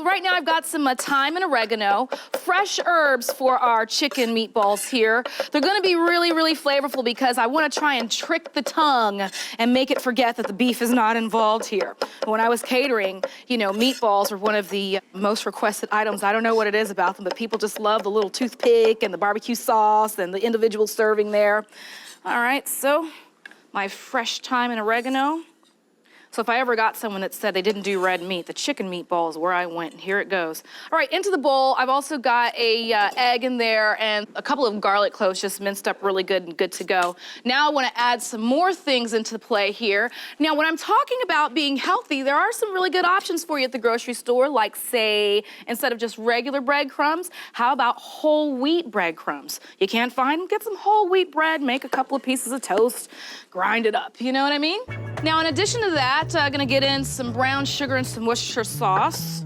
right now I've got some thyme and oregano, fresh herbs for our chicken meatballs here. They're gonna be really, really flavorful because I wanna try and trick the tongue and make it forget that the beef is not involved here. When I was catering, you know, meatballs were one of the most requested items. I don't know what it is about them, but people just love the little toothpick and the barbecue sauce and the individual serving there. All right, so my fresh thyme and oregano. So if I ever got someone that said they didn't do red meat, the chicken meatball is where I went, and here it goes. All right, into the bowl, I've also got a egg in there and a couple of garlic cloves just minced up really good and good to go. Now I wanna add some more things into play here. Now, when I'm talking about being healthy, there are some really good options for you at the grocery store, like say, instead of just regular breadcrumbs, how about whole wheat breadcrumbs? You can't find them? Get some whole wheat bread, make a couple of pieces of toast, grind it up, you know what I mean? Now, in addition to that, gonna get in some brown sugar and some Worcestershire sauce.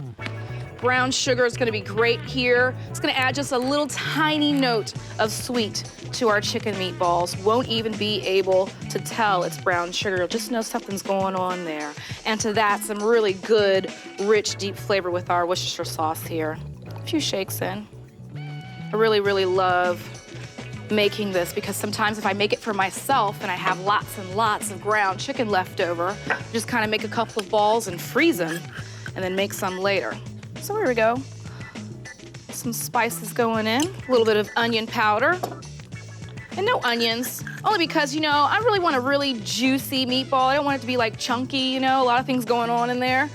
Brown sugar is gonna be great here. It's gonna add just a little tiny note of sweet to our chicken meatballs. Won't even be able to tell it's brown sugar. You'll just know something's going on there. And to that, some really good, rich, deep flavor with our Worcestershire sauce here. A few shakes in. I really, really love making this because sometimes if I make it for myself and I have lots and lots of ground chicken left over, just kind of make a couple of balls and freeze them and then make some later. So here we go. Some spices going in, a little bit of onion powder. And no onions, only because, you know, I really want a really juicy meatball. I don't want it to be like chunky, you know, a lot of things going on in there.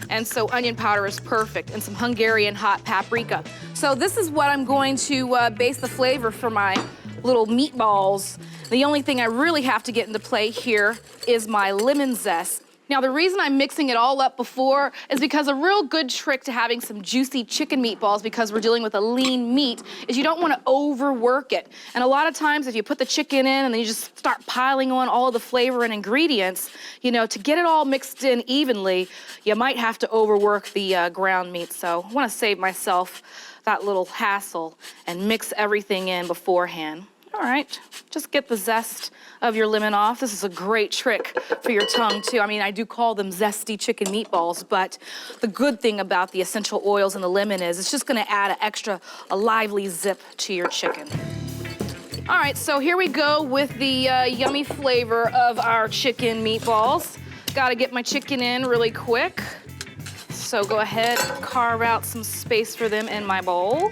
And so onion powder is perfect, and some Hungarian hot paprika. So this is what I'm going to base the flavor for my little meatballs. The only thing I really have to get into play here is my lemon zest. Now, the reason I'm mixing it all up before is because a real good trick to having some juicy chicken meatballs, because we're dealing with a lean meat, is you don't want to overwork it. And a lot of times if you put the chicken in and then you just start piling on all of the flavor and ingredients, you know, to get it all mixed in evenly, you might have to overwork the ground meat. So I want to save myself that little hassle and mix everything in beforehand. All right, just get the zest of your lemon off. This is a great trick for your tongue too. I mean, I do call them zesty chicken meatballs, but the good thing about the essential oils in the lemon is it's just gonna add a lively zip to your chicken. All right, so here we go with the yummy flavor of our chicken meatballs. Gotta get my chicken in really quick. So go ahead, carve out some space for them in my bowl.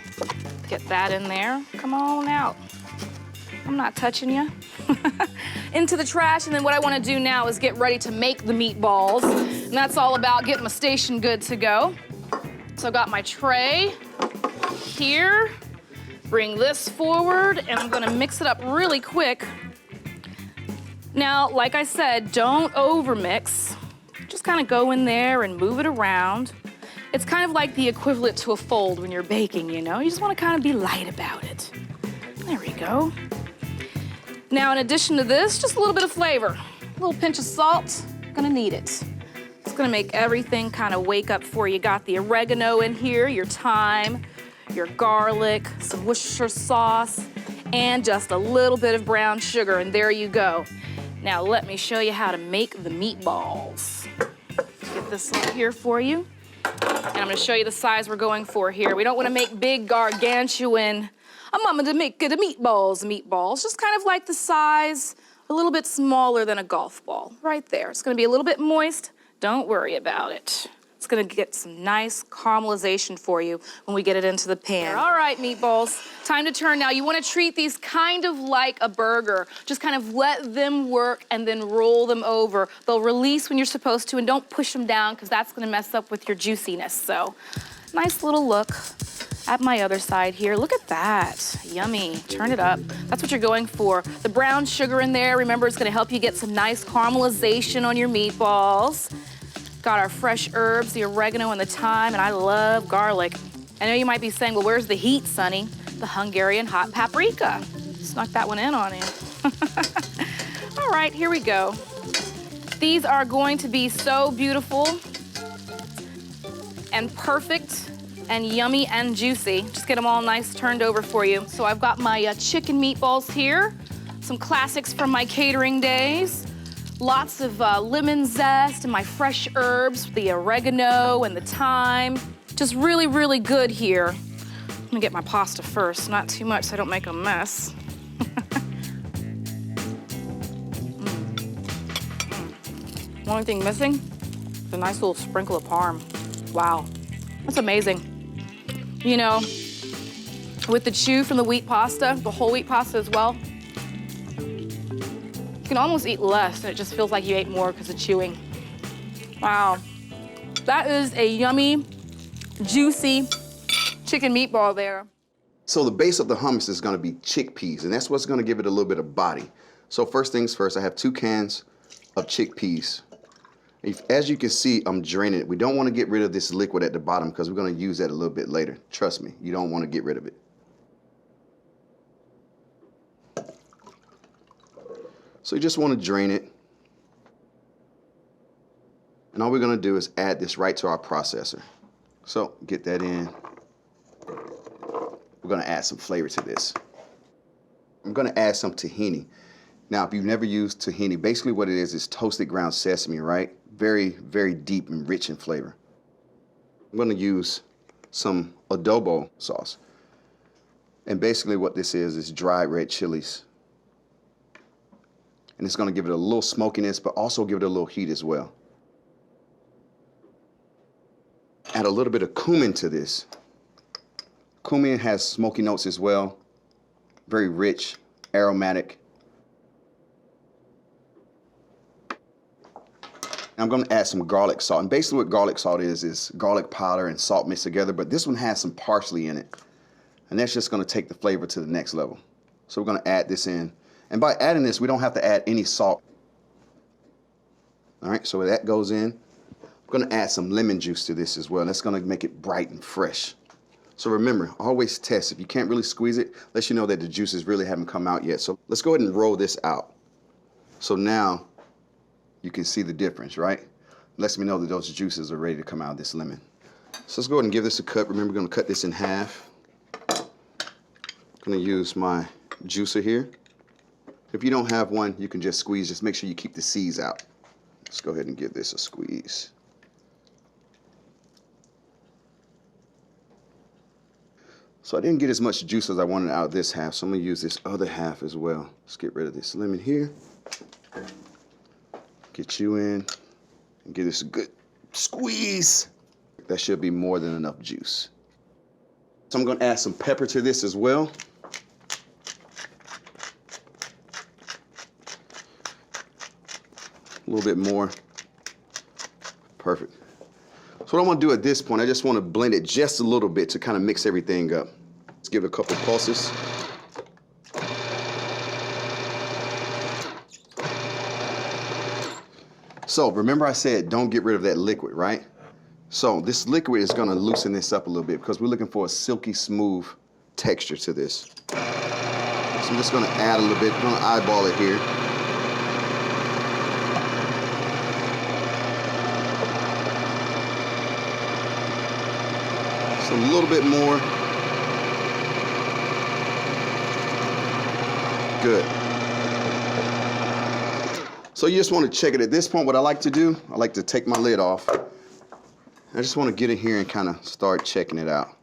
Get that in there. Come on out. I'm not touching you. Into the trash, and then what I want to do now is get ready to make the meatballs. And that's all about getting my station good to go. So I got my tray here. Bring this forward, and I'm gonna mix it up really quick. Now, like I said, don't overmix. Just kind of go in there and move it around. It's kind of like the equivalent to a fold when you're baking, you know? You just want to kind of be light about it. There we go. Now, in addition to this, just a little bit of flavor. A little pinch of salt, gonna need it. It's gonna make everything kind of wake up for you. Got the oregano in here, your thyme, your garlic, some Worcestershire sauce, and just a little bit of brown sugar, and there you go. Now, let me show you how to make the meatballs. Get this over here for you. And I'm gonna show you the size we're going for here. We don't wanna make big gargantuan, I'm gonna make the meatballs, just kind of like the size, a little bit smaller than a golf ball, right there. It's gonna be a little bit moist, don't worry about it. It's gonna get some nice caramelization for you when we get it into the pan. All right, meatballs, time to turn now. You wanna treat these kind of like a burger. Just kind of let them work and then roll them over. They'll release when you're supposed to, and don't push them down because that's gonna mess up with your juiciness. So, nice little look at my other side here. Look at that, yummy, turn it up. That's what you're going for. The brown sugar in there, remember, it's gonna help you get some nice caramelization on your meatballs. Got our fresh herbs, the oregano and the thyme, and I love garlic. I know you might be saying, well, where's the heat, Sonny? The Hungarian hot paprika. Snuck that one in on you. All right, here we go. These are going to be so beautiful and perfect and yummy and juicy. Just get them all nice turned over for you. So I've got my chicken meatballs here, some classics from my catering days. Lots of lemon zest and my fresh herbs, the oregano and the thyme. just really, really good here. I'm gonna get my pasta first, not too much so I don't make a mess. Only thing missing is a nice little sprinkle of parm. Wow, that's amazing. You know, with the chew from the wheat pasta, the whole wheat pasta as well, you can almost eat less and it just feels like you ate more because of chewing. Wow, that is a yummy, juicy chicken meatball there. So the base of the hummus is gonna be chickpeas, and that's what's gonna give it a little bit of body. So first things first, I have 2 cans of chickpeas. As you can see, I'm draining it. We don't wanna get rid of this liquid at the bottom because we're gonna use that a little bit later. Trust me, you don't wanna get rid of it. So you just wanna drain it. And all we're gonna do is add this right to our processor. So get that in. We're gonna add some flavor to this. I'm gonna add some tahini. Now, if you've never used tahini, basically what it is toasted ground sesame, right? Very, very deep and rich in flavor. I'm gonna use some adobo sauce. And basically what this is dried red chilies. And it's gonna give it a little smokiness, but also give it a little heat as well. Add a little bit of cumin to this. Cumin has smoky notes as well. Very rich, aromatic. I'm gonna add some garlic salt. And basically what garlic salt is garlic powder and salt mixed together, but this one has some parsley in it. And that's just gonna take the flavor to the next level. So we're gonna add this in. And by adding this, we don't have to add any salt. All right, so that goes in. I'm gonna add some lemon juice to this as well. That's gonna make it bright and fresh. So remember, always test. If you can't really squeeze it, let you know that the juices really haven't come out yet. So let's go ahead and roll this out. So now you can see the difference, right? Lets me know that those juices are ready to come out of this lemon. So let's go ahead and give this a cut. Remember, we're gonna cut this in half. I'm gonna use my juicer here. If you don't have one, you can just squeeze. Just make sure you keep the seeds out. Let's go ahead and give this a squeeze. So I didn't get as much juice as I wanted out of this half, so I'm gonna use this other half as well. Let's get rid of this lemon here. Get you in and give this a good squeeze. That should be more than enough juice. So I'm gonna add some pepper to this as well. A little bit more. Perfect. So what I want to do at this point, I just want to blend it just a little bit to kind of mix everything up. Let's give it a couple pulses. So remember I said don't get rid of that liquid, right? So this liquid is going to loosen this up a little bit because we're looking for a silky smooth texture to this. So I'm just going to add a little bit. I'm going to eyeball it here. A little bit more. Good. So you just want to check it. At this point, what I like to do, I like to take my lid off. I just want to get in here and kind of start checking it out.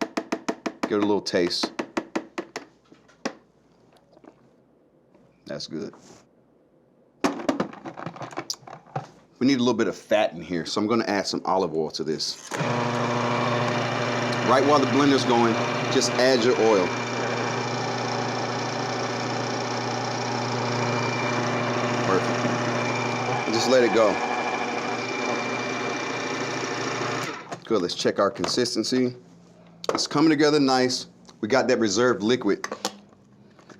Give it a little taste. That's good. We need a little bit of fat in here, so I'm going to add some olive oil to this. Right while the blender's going, just add your oil. Perfect. And just let it go. Good, let's check our consistency. It's coming together nice. We got that reserved liquid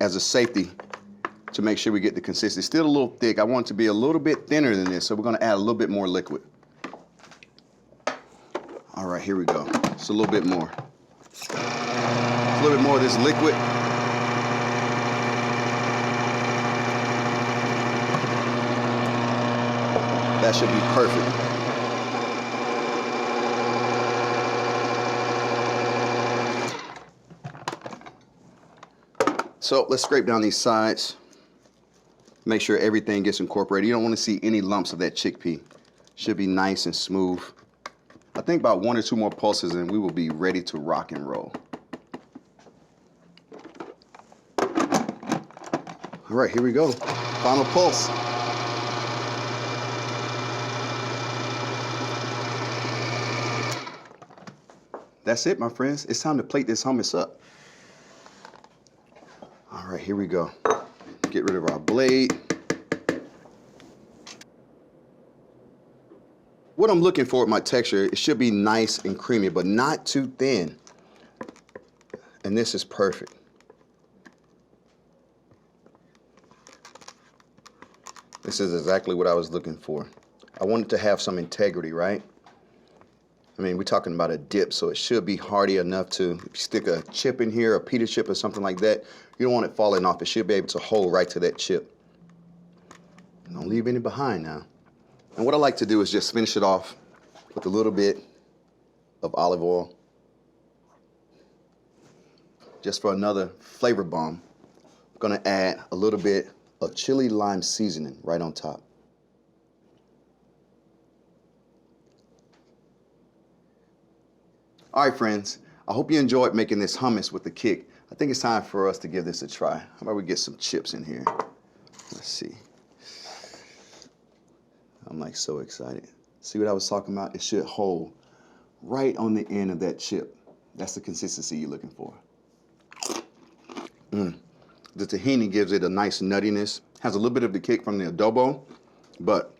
as a safety to make sure we get the consistency. Still a little thick. I want it to be a little bit thinner than this, so we're gonna add a little bit more liquid. All right, here we go. Just a little bit more. A little bit more of this liquid. That should be perfect. So let's scrape down these sides. Make sure everything gets incorporated. You don't want to see any lumps of that chickpea. Should be nice and smooth. I think about 1 or 2 more pulses and we will be ready to rock and roll. All right, here we go. Final pulse. That's it, my friends. It's time to plate this hummus up. All right, here we go. Get rid of our blade. What I'm looking for with my texture, it should be nice and creamy, but not too thin. And this is perfect. This is exactly what I was looking for. I wanted to have some integrity, right? I mean, we're talking about a dip, so it should be hearty enough to, if you stick a chip in here, a pita chip or something like that, you don't want it falling off. It should be able to hold right to that chip. Don't leave any behind now. And what I like to do is just finish it off with a little bit of olive oil. Just for another flavor bomb, I'm gonna add a little bit of chili lime seasoning right on top. All right, friends, I hope you enjoyed making this hummus with the kick. I think it's time for us to give this a try. How about we get some chips in here? Let's see. I'm like so excited. See what I was talking about? It should hold right on the end of that chip. That's the consistency you're looking for. The tahini gives it a nice nuttiness. Has a little bit of the kick from the adobo, but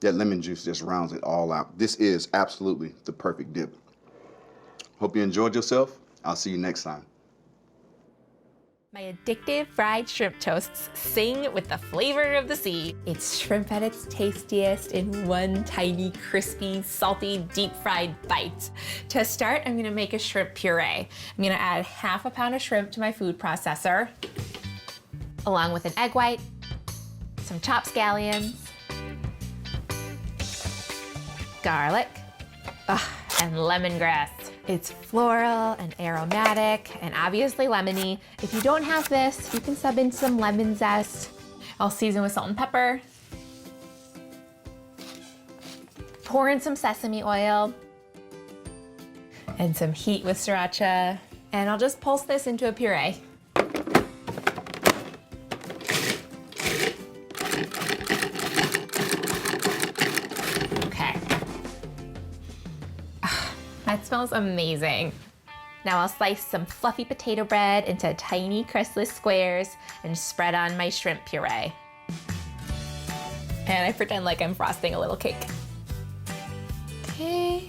that lemon juice just rounds it all out. This is absolutely the perfect dip. Hope you enjoyed yourself. I'll see you next time. My addictive fried shrimp toasts sing with the flavor of the sea. It's shrimp at its tastiest in one tiny, crispy, salty, deep-fried bite. To start, I'm gonna make a shrimp puree. I'm gonna add half a pound of shrimp to my food processor, along with an egg white, some chopped scallions, garlic, and lemongrass. It's floral and aromatic and obviously lemony. If you don't have this, you can sub in some lemon zest. I'll season with salt and pepper. Pour in some sesame oil and some heat with sriracha. And I'll just pulse this into a puree. That smells amazing. Now I'll slice some fluffy potato bread into tiny crustless squares and spread on my shrimp puree. And I pretend like I'm frosting a little cake. Okay,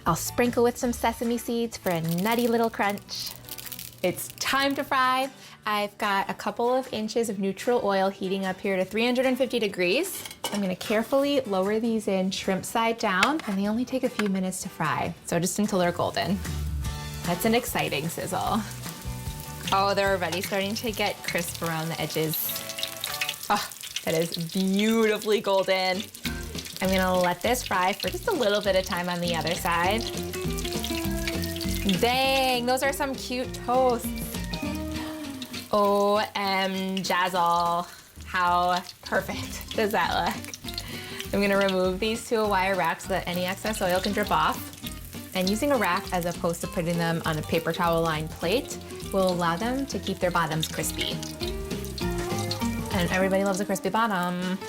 I'll sprinkle with some sesame seeds for a nutty little crunch. It's time to fry. I've got a couple of inches of neutral oil heating up here to 350 degrees. I'm gonna carefully lower these in shrimp side down, and they only take a few minutes to fry, so just until they're golden. That's an exciting sizzle. Oh, they're already starting to get crisp around the edges. Oh, that is beautifully golden. I'm gonna let this fry for just a little bit of time on the other side. Dang, those are some cute toasts. Jazzle. How perfect does that look? I'm gonna remove these to a wire rack so that any excess oil can drip off. And using a rack as opposed to putting them on a paper towel lined plate will allow them to keep their bottoms crispy. And everybody loves a crispy bottom.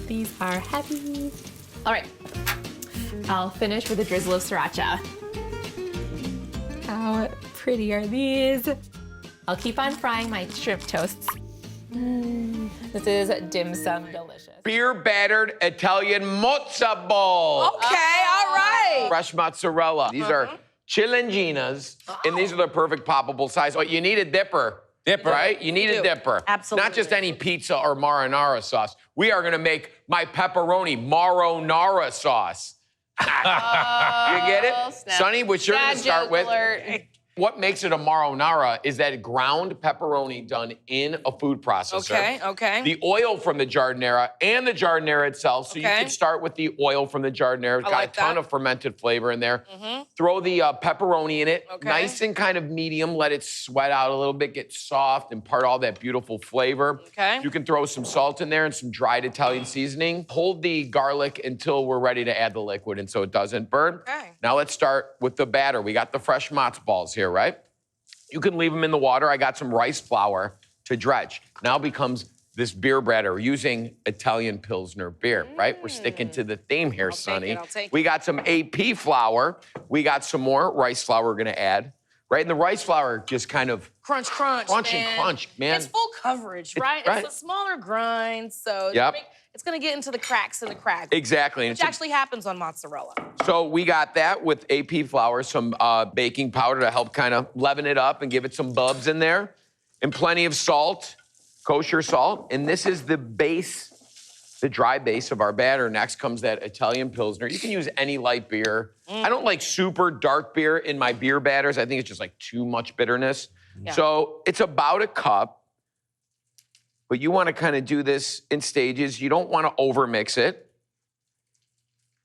These are happy. All right, I'll finish with a drizzle of sriracha. How pretty are these? I'll keep on frying my shrimp toasts. This is dim sum delicious. Beer battered Italian mozza balls. Okay, all right. Fresh mozzarella. These are cilanginas, and these are the perfect poppable size. Oh, you need a dipper. Right? You need a dipper. Absolutely. Not just any pizza or marinara sauce. We are gonna make my pepperoni marinara sauce. You get it? snap. Sonny, what you're gonna Dad start joke with. alert. What makes it a marinara is that ground pepperoni done in a food processor. Okay, okay. The oil from the giardiniera and the giardiniera itself. So you can start with the oil from the giardiniera. It's got a ton of fermented flavor in there. Throw the pepperoni in it. Nice and kind of medium. Let it sweat out a little bit, get soft, impart all that beautiful flavor. You can throw some salt in there and some dried Italian seasoning. Hold the garlic until we're ready to add the liquid and so it doesn't burn. Now let's start with the batter. We got the fresh Mozza balls here, right? You can leave them in the water. I got some rice flour to dredge. Now becomes this beer batter using Italian Pilsner beer, right? We're sticking to the theme here, Sonny. We got some AP flour. We got some more rice flour we're gonna add, right? And the rice flour just kind of crunch, crunch, man. It's full coverage, right? It's a smaller grind, so it's gonna get into the cracks in the cracks. Exactly. Which actually happens on mozzarella. So we got that with AP flour, some baking powder to help kind of leaven it up and give it some bubs in there, and plenty of salt, kosher salt. And this is the base, the dry base of our batter. Next comes that Italian Pilsner. You can use any light beer. I don't like super dark beer in my beer batters. I think it's just like too much bitterness. So it's about a cup. But you want to kind of do this in stages. You don't want to overmix it.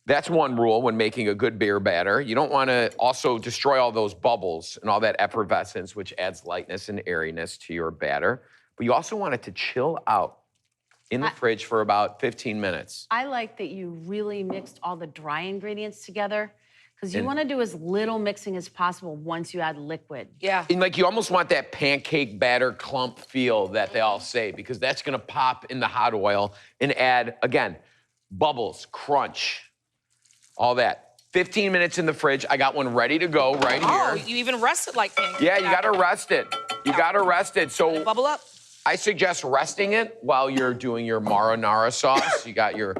That's one rule when making a good beer batter. You don't want to also destroy all those bubbles and all that effervescence, which adds lightness and airiness to your batter. But you also want it to chill out in the fridge for about 15 minutes. I like that you really mixed all the dry ingredients together, because you want to do as little mixing as possible once you add liquid. And like you almost want that pancake batter clump feel that they all say, because that's gonna pop in the hot oil and add, again, bubbles, crunch, all that. 15 minutes in the fridge. I got one ready to go right here. Oh, you even rest it like pancake. Yeah, you gotta rest it. You gotta rest it. So bubble up. I suggest resting it while you're doing your marinara sauce. You got your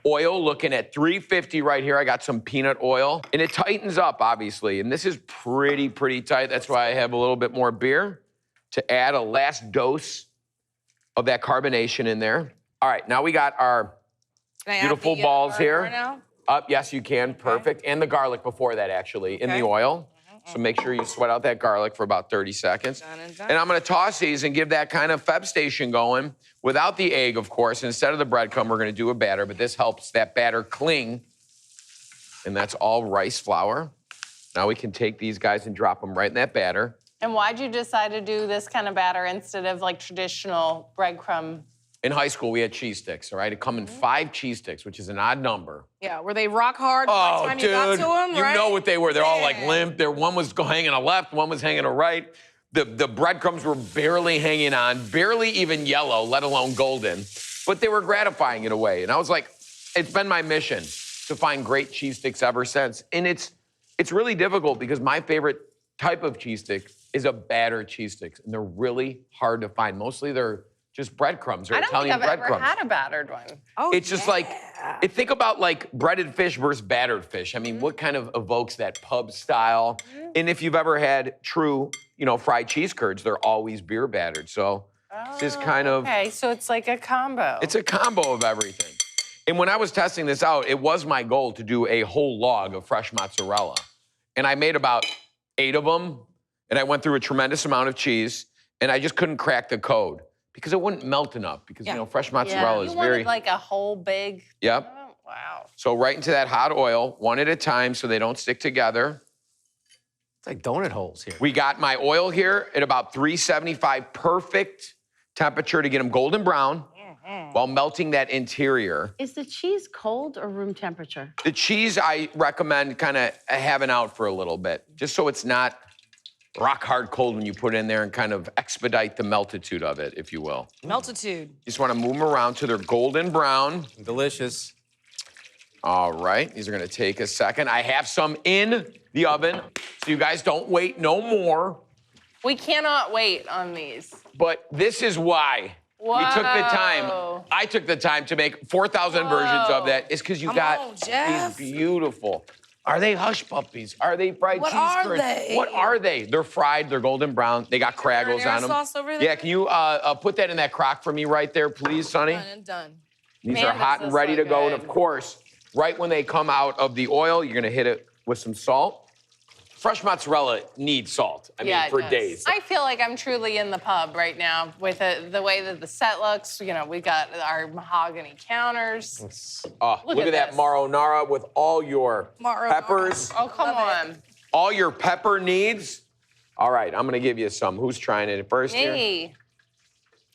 oil looking at 350 right here. I got some peanut oil. And it tightens up, obviously. And this is pretty tight. That's why I have a little bit more beer to add a last dose of that carbonation in there. All right, now we got our beautiful balls here. Now? Yes, you can. Perfect. And the garlic before that, actually, in the oil. So make sure you sweat out that garlic for about 30 seconds. And I'm gonna toss these and give that kind of Feb station going without the egg, of course. Instead of the breadcrumb, we're gonna do a batter, but this helps that batter cling. And that's all rice flour. Now we can take these guys and drop them right in that batter. And why'd you decide to do this kind of batter instead of like traditional breadcrumb? In high school, we had cheese sticks, all right? It come in 5 cheese sticks, which is an odd number. Yeah, were they rock hard by the time you got to them, you know what they were. They're all like limp. One was hanging a left, one was hanging a right. The breadcrumbs were barely hanging on, barely even yellow, let alone golden. But they were gratifying in a way. And I was like, it's been my mission to find great cheese sticks ever since. And it's really difficult because my favorite type of cheese stick is a battered cheese stick. And they're really hard to find. Mostly they're just breadcrumbs or Italian breadcrumbs. I don't think I've ever had a battered one. Oh, it's just like, think about like breaded fish versus battered fish. I mean, what kind of evokes that pub style? And if you've ever had true, fried cheese curds, they're always beer battered. So it's just kind of. Okay, so it's like a combo. It's a combo of everything. And when I was testing this out, it was my goal to do a whole log of fresh mozzarella. And I made about 8 of them, and I went through a tremendous amount of cheese, and I just couldn't crack the code. Because it wouldn't melt enough, because fresh mozzarella is you very. wanted like a whole big. Yep. Oh, wow. So right into that hot oil, one at a time, so they don't stick together. It's like donut holes here. We got my oil here at about 375, perfect temperature to get them golden brown while melting that interior. Is the cheese cold or room temperature? The cheese I recommend kind of having out for a little bit, just so it's not rock hard cold when you put it in there and kind of expedite the meltitude of it, if you will. Meltitude. Just want to move them around till they're golden brown. Delicious. All right, these are gonna take a second. I have some in the oven, so you guys don't wait no more. We cannot wait on these. But this is why we took the time. I took the time to make 4,000 versions of that. It's because you got these beautiful. Are they hush puppies? Are they fried cheese curds? What are they? They're fried, they're golden brown. They got craggles on them. Sauce over there? Yeah, can you put that in that crock for me right there, please, Sonny? Done and done. These are hot and ready to go. And of course, right when they come out of the oil, you're gonna hit it with some salt. Fresh mozzarella needs salt. I mean, Yeah, it for does. days. I feel like I'm truly in the pub right now with the way that the set looks. You know, we got our mahogany counters. Look at that this. marinara with all your peppers. Oh, come on. All your pepper needs. All right, I'm gonna give you some. Who's trying it first here? Me.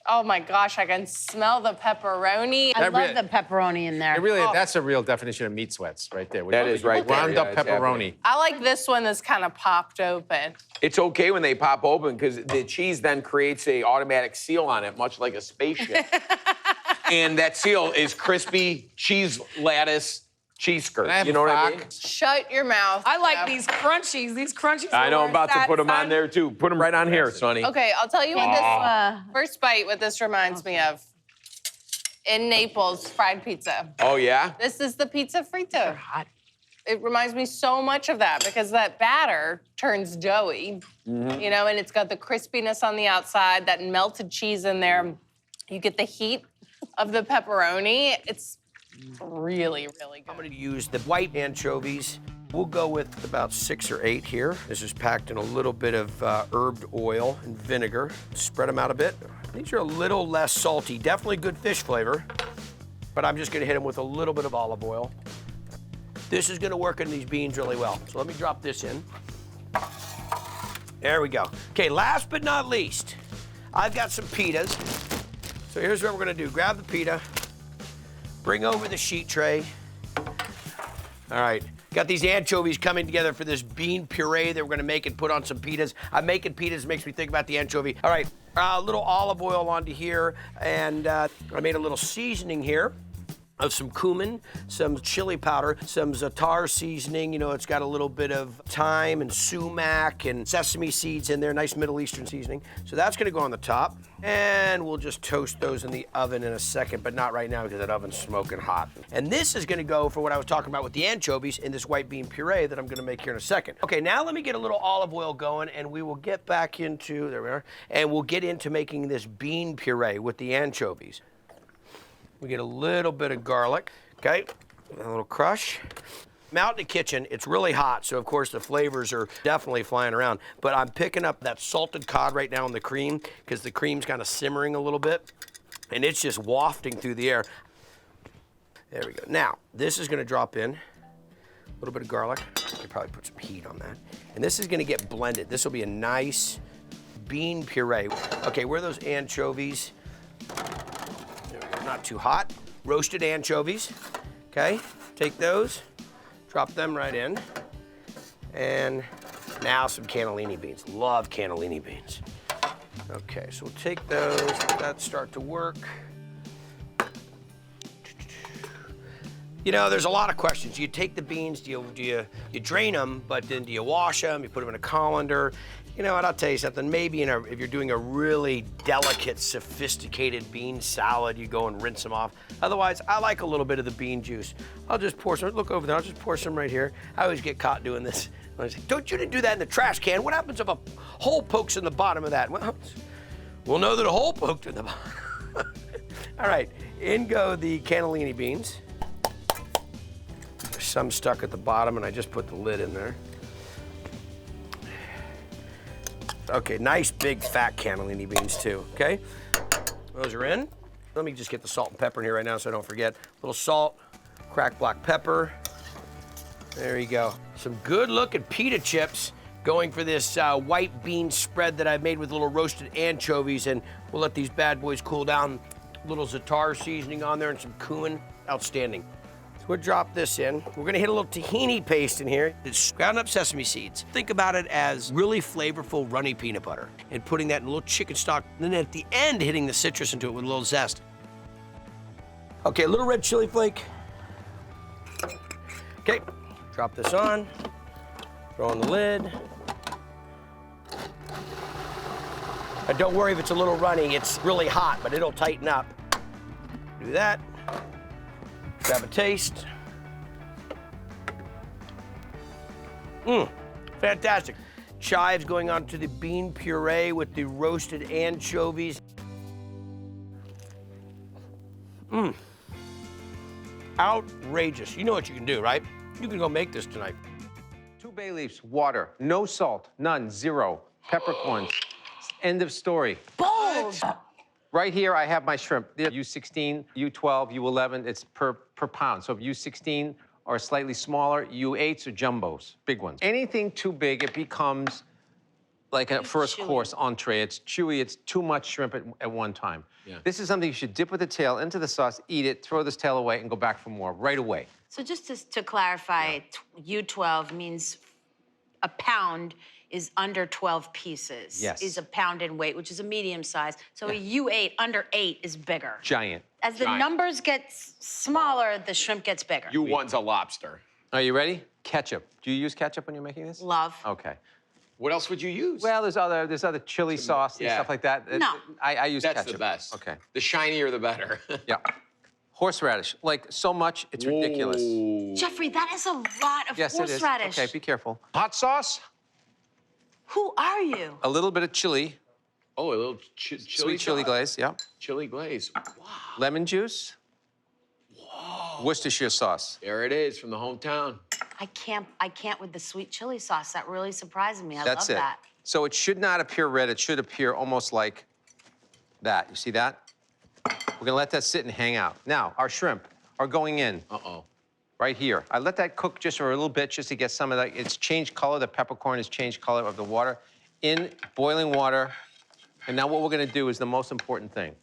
Oh my gosh, I can smell the pepperoni. I That love re- the pepperoni in there. It really, that's a real definition of meat sweats right there. That is right there, Ground yeah, up it's pepperoni. happening. I like this one that's kind of popped open. It's okay when they pop open because the cheese then creates a automatic seal on it, much like a spaceship. And that seal is crispy cheese lattice cheese skirt. Can I have You know a what I fork? mean? Shut your mouth. I like Jeff. these crunchies. These crunchies. I know, are I'm about to that put them on fun. there too. Put them right on here, Sonny. Okay, I'll tell you what this first bite, what this reminds me of. In Naples, fried pizza. Oh, yeah? This is the pizza frita. It reminds me so much of that because that batter turns doughy, you know, and it's got the crispiness on the outside, that melted cheese in there. You get the heat of the pepperoni. It's really, really good. I'm gonna use the white anchovies. We'll go with about 6 or 8 here. This is packed in a little bit of herbed oil and vinegar. Spread them out a bit. These are a little less salty, definitely good fish flavor, but I'm just gonna hit them with a little bit of olive oil. This is gonna work in these beans really well. So let me drop this in. There we go. Okay, last but not least, I've got some pitas. So here's what we're gonna do. Grab the pita, bring over the sheet tray. All right, got these anchovies coming together for this bean puree that we're gonna make and put on some pitas. I'm making pitas, makes me think about the anchovy. All right, a little olive oil onto here, and I made a little seasoning here of some cumin, some chili powder, some za'atar seasoning. You know, it's got a little bit of thyme and sumac and sesame seeds in there, nice Middle Eastern seasoning. So that's gonna go on the top. And we'll just toast those in the oven in a second, but not right now because that oven's smoking hot. And this is gonna go for what I was talking about with the anchovies in this white bean puree that I'm gonna make here in a second. Okay, now let me get a little olive oil going and we will get back into, there we are, and we'll get into making this bean puree with the anchovies. We get a little bit of garlic, okay? A little crush. I'm out in the kitchen, it's really hot, so of course the flavors are definitely flying around, but I'm picking up that salted cod right now in the cream, because the cream's kind of simmering a little bit, and it's just wafting through the air. There we go. Now, this is gonna drop in, a little bit of garlic. I could probably put some heat on that. And this is gonna get blended. This will be a nice bean puree. Okay, where are those anchovies? Not too hot. Roasted anchovies, okay? Take those, drop them right in. And now some cannellini beans. Love cannellini beans. Okay, so we'll take those, let that start to work. You know, there's a lot of questions. You take the beans, you drain them, but then do you wash them? You put them in a colander. You know what, I'll tell you something. Maybe if you're doing a really delicate, sophisticated bean salad, you go and rinse them off. Otherwise, I like a little bit of the bean juice. I'll just pour some, look over there, I'll just pour some right here. I always get caught doing this. I say, you didn't do that in the trash can. What happens if a hole pokes in the bottom of that? Well, we'll know that a hole poked in the bottom. All right, in go the cannellini beans. There's some stuck at the bottom, and I just put the lid in there. Okay, nice big fat cannellini beans too, okay? Those are in. Let me just get the salt and pepper in here right now so I don't forget. A little salt, cracked black pepper. There you go. Some good looking pita chips going for this white bean spread that I've made with little roasted anchovies, and we'll let these bad boys cool down. A little za'atar seasoning on there and some cumin. Outstanding. So we'll drop this in. We're gonna hit a little tahini paste in here. It's ground up sesame seeds. Think about it as really flavorful runny peanut butter and putting that in a little chicken stock. And then at the end, hitting the citrus into it with a little zest. Okay, a little red chili flake. Okay, drop this on. Throw on the lid. And don't worry if it's a little runny, it's really hot, but it'll tighten up. Do that. Grab a taste. Fantastic. Chives going on to the bean puree with the roasted anchovies. Outrageous. You know what you can do, right? You can go make this tonight. 2 bay leaves, water, no salt, none, 0. Peppercorns. End of story. Bold. Right here, I have my shrimp. They're U16, U12, U11. It's per pound. So if U16 are slightly smaller, U8s are jumbos, big ones. Anything too big, it becomes like a first course entree. It's chewy. It's too much shrimp at one time. Yeah. This is something you should dip with the tail into the sauce, eat it, throw this tail away, and go back for more right away. So just to clarify, U12 means a pound is under 12 pieces. Yes. Is a pound in weight, which is a medium size. So a U8 under 8 is bigger. Giant. As the numbers get smaller, the shrimp gets bigger. U1's a lobster. Are you ready? Ketchup. Do you use ketchup when you're making this? Love. Okay. What else would you use? Well, there's other chili sauce and stuff like that. No. I use That's ketchup. the best. Okay. The shinier, the better. Yeah. Horseradish, like so much, it's ridiculous. Jeffrey, that is a lot of Yes, it is. horseradish. Okay, be careful. Hot sauce, Who are you? a little bit of chili, Oh, a little sweet chili glaze, yeah. Chili glaze. Wow. Lemon juice. Whoa. Worcestershire sauce. There it is from the hometown. I can't with the sweet chili sauce. That really surprises me. I That's love it. that. So it should not appear red. It should appear almost like that. You see that? We're gonna let that sit and hang out. Now, our shrimp are going in. Uh-oh. Right here. I let that cook just for a little bit just to get some of that. It's changed color. The peppercorn has changed color of the water. In boiling water. And now what we're gonna do is the most important thing.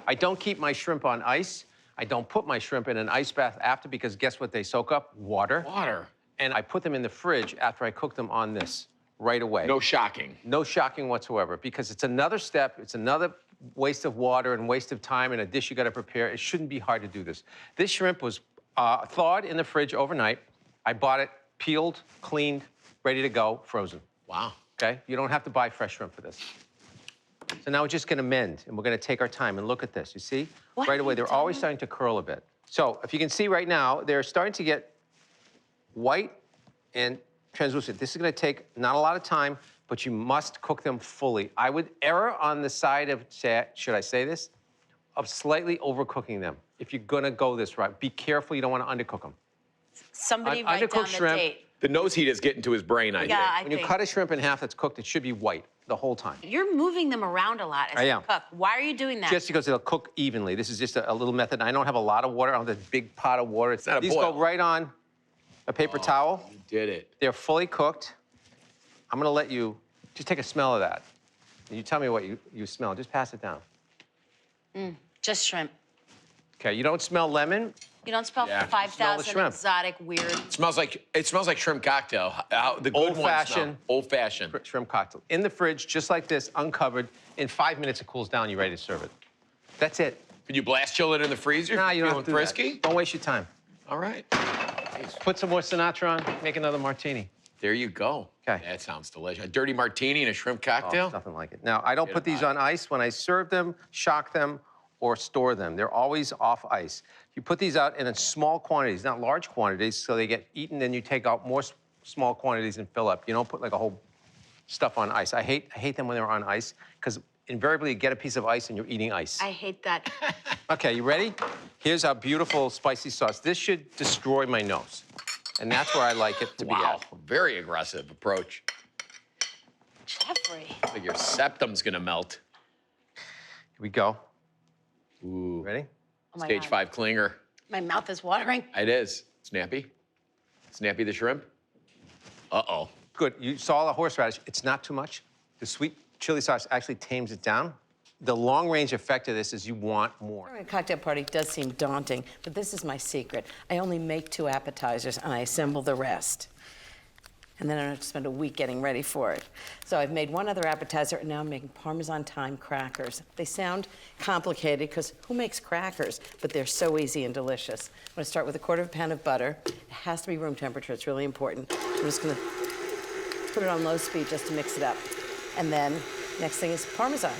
I don't keep my shrimp on ice. I don't put my shrimp in an ice bath after because guess what they soak up? Water. Water. And I put them in the fridge after I cook them on this right away. No shocking. No shocking whatsoever because it's another step. It's another waste of water and waste of time in a dish you gotta prepare. It shouldn't be hard to do this. This shrimp was thawed in the fridge overnight. I bought it peeled, cleaned, ready to go, frozen. Wow. Okay? You don't have to buy fresh shrimp for this. So now we're just gonna mend, and we're gonna take our time and look at this. You see? What right are away, you they're always doing? starting to curl a bit. So if you can see right now, they're starting to get white and translucent. This is gonna take not a lot of time, but you must cook them fully. I would err on the side of, should I say this? Of slightly overcooking them. If you're gonna go this route, be careful, you don't wanna undercook them. Somebody Un- write down undercooked the shrimp. date. The nose heat is getting to his brain, I Yeah, think. I When you think. cut a shrimp in half that's cooked, it should be white the whole time. You're moving them around a lot as I you am. cook. Why are you doing that? Just because it'll cook evenly. This is just a little method. I don't have a lot of water. I don't have this big pot of water. not a These boil. go right on a paper towel. You did it. They're fully cooked. I'm gonna let you just take a smell of that. And you tell me what you smell. Just pass it down. Just shrimp. Okay, you don't smell lemon? You don't spell Yeah. Smell the 5,000 shrimp. exotic, weird. It smells like shrimp cocktail. The good Old-fashioned. Old-fashioned. Shrimp cocktail. In the fridge, just like this, uncovered. In 5 minutes, it cools down. You're ready to serve it. That's it. Can you blast chill it in the freezer? Nah, you don't have Feeling to do frisky? that. Don't waste your time. All right. Put some more Sinatra on, make another martini. There you go. 'Kay. That sounds delicious. A dirty martini and a shrimp Oh, cocktail? nothing like it. Now, I don't Get put it these hot. on ice when I serve them, shock them, or store them. They're always off ice. You put these out in small quantities, not large quantities, so they get eaten, then you take out more small quantities and fill up. You don't put like a whole stuff on ice. I hate them when they're on ice, because invariably you get a piece of ice and you're eating ice. I hate that. Okay, you ready? Here's our beautiful spicy sauce. This should destroy my nose. And that's where I like it to be Wow. at. Very aggressive approach. Jeffrey. Like your septum's gonna melt. Here we go. Ooh. Ready? Oh my Stage God. 5 clinger. My mouth is watering. It is. Snappy. Snappy the shrimp. Uh-oh. Good. You saw the horseradish. It's not too much. The sweet chili sauce actually tames it down. The long-range effect of this is you want more. A cocktail party does seem daunting, but this is my secret. I only make 2 appetizers and I assemble the rest. And then I don't have to spend a week getting ready for it. So I've made 1 other appetizer, and now I'm making Parmesan thyme crackers. They sound complicated because who makes crackers? But they're so easy and delicious. I'm gonna start with a 1/4 pound of butter. It has to be room temperature, it's really important. I'm just gonna put it on low speed just to mix it up. And then next thing is Parmesan.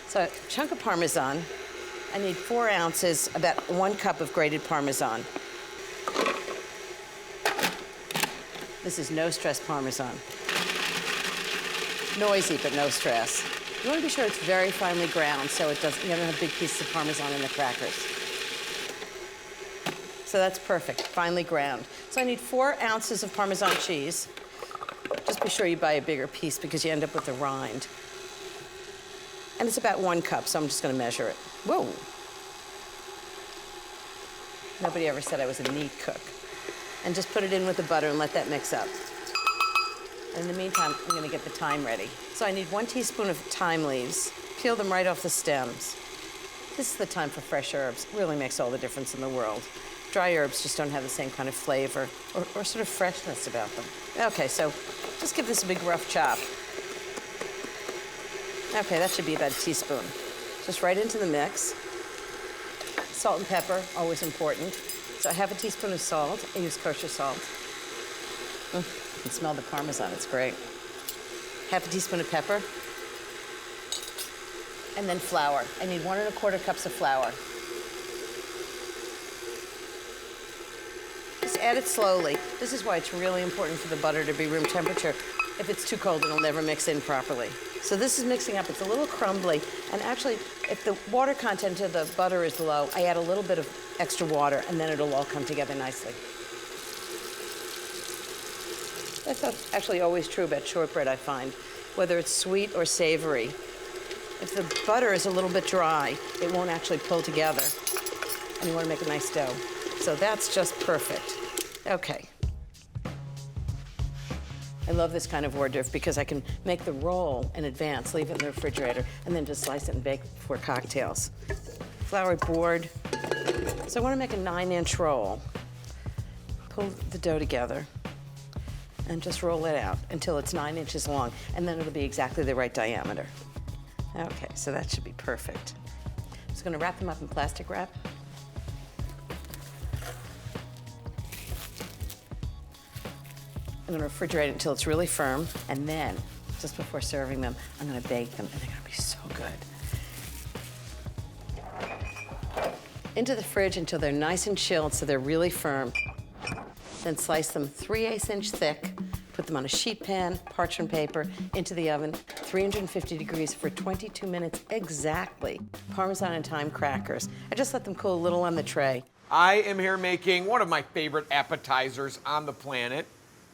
So a chunk of Parmesan, I need 4 ounces, about 1 cup of grated Parmesan. This is no stress Parmesan. Noisy, but no stress. You want to be sure it's very finely ground so it doesn't, you don't have big pieces of Parmesan in the crackers. So that's perfect, finely ground. So I need 4 ounces of Parmesan cheese. Just be sure you buy a bigger piece because you end up with the rind. And it's about 1 cup, so I'm just gonna measure it. Whoa. Nobody ever said I was a neat cook. And just put it in with the butter and let that mix up. In the meantime, I'm gonna get the thyme ready. So I need 1 teaspoon of thyme leaves. Peel them right off the stems. This is the time for fresh herbs. It really makes all the difference in the world. Dry herbs just don't have the same kind of flavor or sort of freshness about them. Okay, so just give this a big rough chop. Okay, that should be about a teaspoon. Just right into the mix. Salt and pepper, always important. So I have a teaspoon of salt. I use kosher salt. You can smell the Parmesan, it's great. Half a teaspoon of pepper. And then flour. I need 1 1/4 cups of flour. Just add it slowly. This is why it's really important for the butter to be room temperature. If it's too cold, it'll never mix in properly. So this is mixing up. It's a little crumbly. And actually, if the water content of the butter is low, I add a little bit of extra water, and then it'll all come together nicely. That's actually always true about shortbread, I find, whether it's sweet or savory. If the butter is a little bit dry, it won't actually pull together. And you want to make a nice dough. So that's just perfect. Okay. I love this kind of hors d'oeuvre because I can make the roll in advance, leave it in the refrigerator, and then just slice it and bake for cocktails. Flour board. So I want to make a 9-inch roll. Pull the dough together and just roll it out until it's 9 inches long, and then it'll be exactly the right diameter. Okay, so that should be perfect. I'm just gonna wrap them up in plastic wrap. I'm gonna refrigerate it until it's really firm, and then, just before serving them, I'm gonna bake them, and they're gonna be so good. Into the fridge until they're nice and chilled, so they're really firm. Then slice them 3/8 inch thick, put them on a sheet pan, parchment paper, into the oven, 350 degrees for 22 minutes exactly. Parmesan and thyme crackers. I just let them cool a little on the tray. I am here making one of my favorite appetizers on the planet.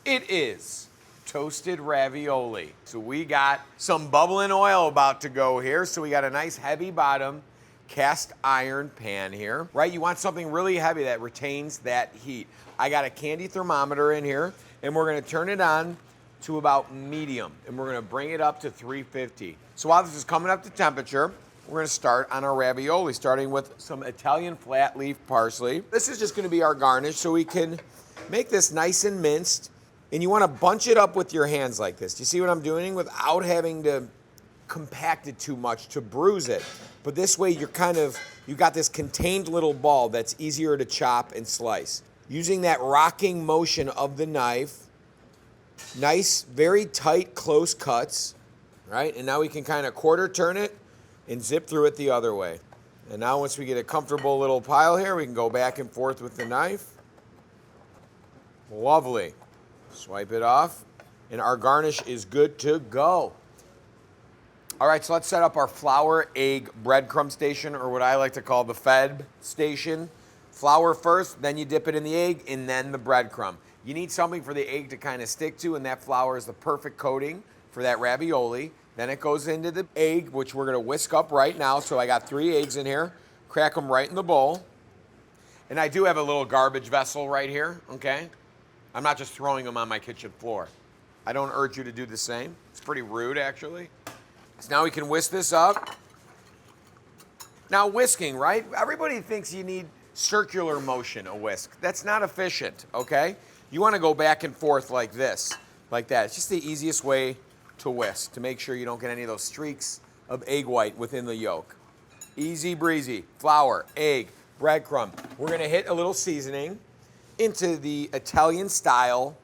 It is toasted ravioli. So we got some bubbling oil about to go here. So we got a nice heavy bottom cast iron pan here, right? You want something really heavy that retains that heat. I got a candy thermometer in here, and we're gonna turn it on to about medium, and we're gonna bring it up to 350. So while this is coming up to temperature, we're gonna start on our ravioli, starting with some Italian flat leaf parsley. This is just gonna be our garnish, so we can make this nice and minced, and you wanna bunch it up with your hands like this. Do you see what I'm doing? Without having to compact it too much to bruise it. But this way you got this contained little ball that's easier to chop and slice. Using that rocking motion of the knife, nice, very tight, close cuts, right? And now we can kind of quarter turn it and zip through it the other way. And now once we get a comfortable little pile here, we can go back and forth with the knife. Lovely. Swipe it off, and our garnish is good to go. All right, so let's set up our flour, egg, breadcrumb station, or what I like to call the Fed station. Flour first, then you dip it in the egg, and then the breadcrumb. You need something for the egg to kind of stick to, and that flour is the perfect coating for that ravioli. Then it goes into the egg, which we're gonna whisk up right now. So I got 3 eggs in here. Crack them right in the bowl. And I do have a little garbage vessel right here, okay? I'm not just throwing them on my kitchen floor. I don't urge you to do the same. It's pretty rude, actually. So now we can whisk this up. Now whisking, right? Everybody thinks you need circular motion, a whisk. That's not efficient, okay? You wanna go back and forth like this, like that. It's just the easiest way to whisk, to make sure you don't get any of those streaks of egg white within the yolk. Easy breezy, flour, egg, breadcrumb. We're gonna hit a little seasoning into the Italian style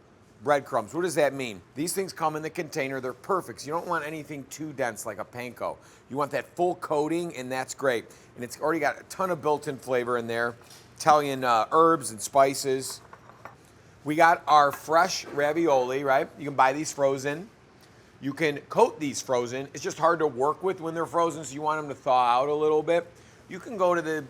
breadcrumbs. What does that mean? These things come in the container. They're perfect. So you don't want anything too dense like a panko. You want that full coating, and that's great. And it's already got a ton of built-in flavor in there. Italian herbs and spices. We got our fresh ravioli, right? You can buy these frozen. You can coat these frozen. It's just hard to work with when they're frozen, so you want them to thaw out a little bit. You can go to the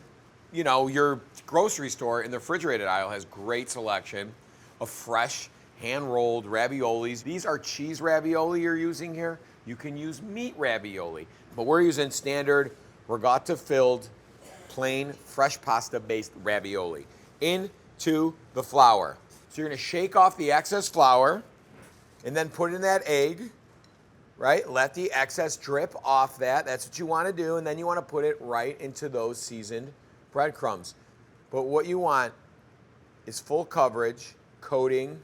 you know, your grocery store in the refrigerated aisle has great selection of fresh, hand-rolled raviolis. These are cheese ravioli you're using here. You can use meat ravioli, but we're using standard regatta-filled, plain, fresh pasta-based ravioli into the flour. So you're gonna shake off the excess flour and then put in that egg, right? Let the excess drip off that. That's what you wanna do, and then you wanna put it right into those seasoned breadcrumbs. But what you want is full coverage, coating.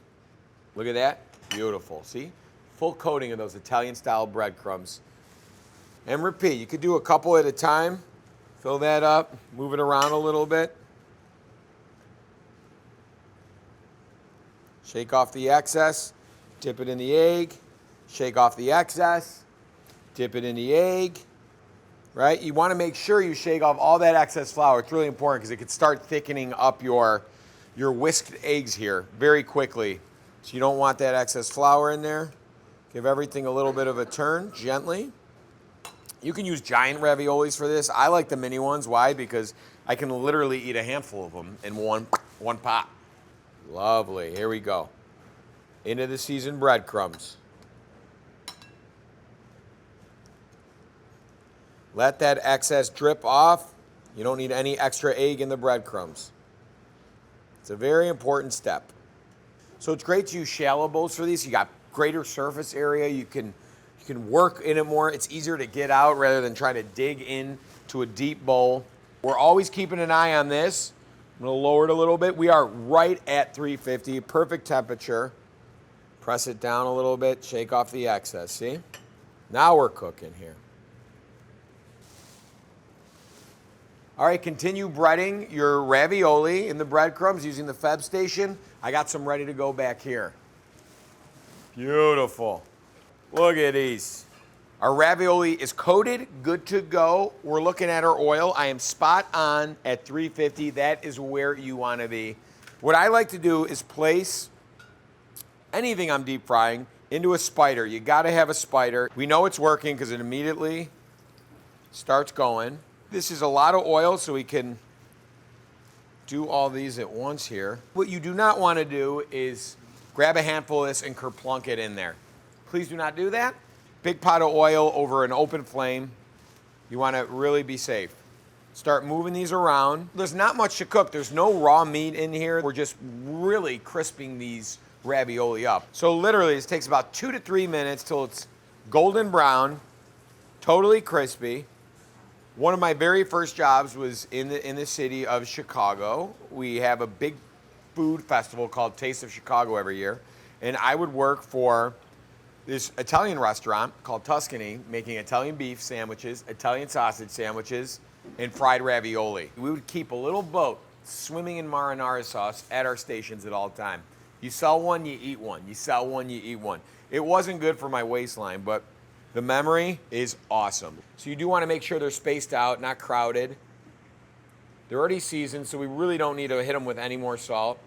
Look at that, beautiful, see? Full coating of those Italian-style breadcrumbs. And repeat, you could do a couple at a time. Fill that up, move it around a little bit. Shake off the excess, dip it in the egg, shake off the excess, dip it in the egg, right? You want to make sure you shake off all that excess flour. It's really important because it could start thickening up your whisked eggs here very quickly. So you don't want that excess flour in there. Give everything a little bit of a turn, gently. You can use giant raviolis for this. I like the mini ones. Why? Because I can literally eat a handful of them in one pop. Lovely. Here we go. Into the seasoned breadcrumbs. Let that excess drip off. You don't need any extra egg in the breadcrumbs. It's a very important step. So it's great to use shallow bowls for these. You got greater surface area. You can work in it more. It's easier to get out rather than try to dig into a deep bowl. We're always keeping an eye on this. I'm gonna lower it a little bit. We are right at 350, perfect temperature. Press it down a little bit, shake off the excess, see? Now we're cooking here. All right, continue breading your ravioli in the breadcrumbs using the Feb station. I got some ready to go back here. Beautiful. Look at these. Our ravioli is coated, good to go. We're looking at our oil. I am spot on at 350. That is where you want to be. What I like to do is place anything I'm deep frying into a spider. You got to have a spider. We know it's working because it immediately starts going. This is a lot of oil, so we can do all these at once here. What you do not want to do is grab a handful of this and kerplunk it in there. Please do not do that. Big pot of oil over an open flame. You want to really be safe. Start moving these around. There's not much to cook. There's no raw meat in here. We're just really crisping these ravioli up. So literally, this takes about 2 to 3 minutes till it's golden brown, totally crispy. One of my very first jobs was in the city of Chicago. We have a big food festival called Taste of Chicago every year. And I would work for this Italian restaurant called Tuscany, making Italian beef sandwiches, Italian sausage sandwiches, and fried ravioli. We would keep a little boat swimming in marinara sauce at our stations at all time. You sell one, you eat one. You sell one, you eat one. It wasn't good for my waistline, but the memory is awesome. So you do want to make sure they're spaced out, not crowded. They're already seasoned, so we really don't need to hit them with any more salt.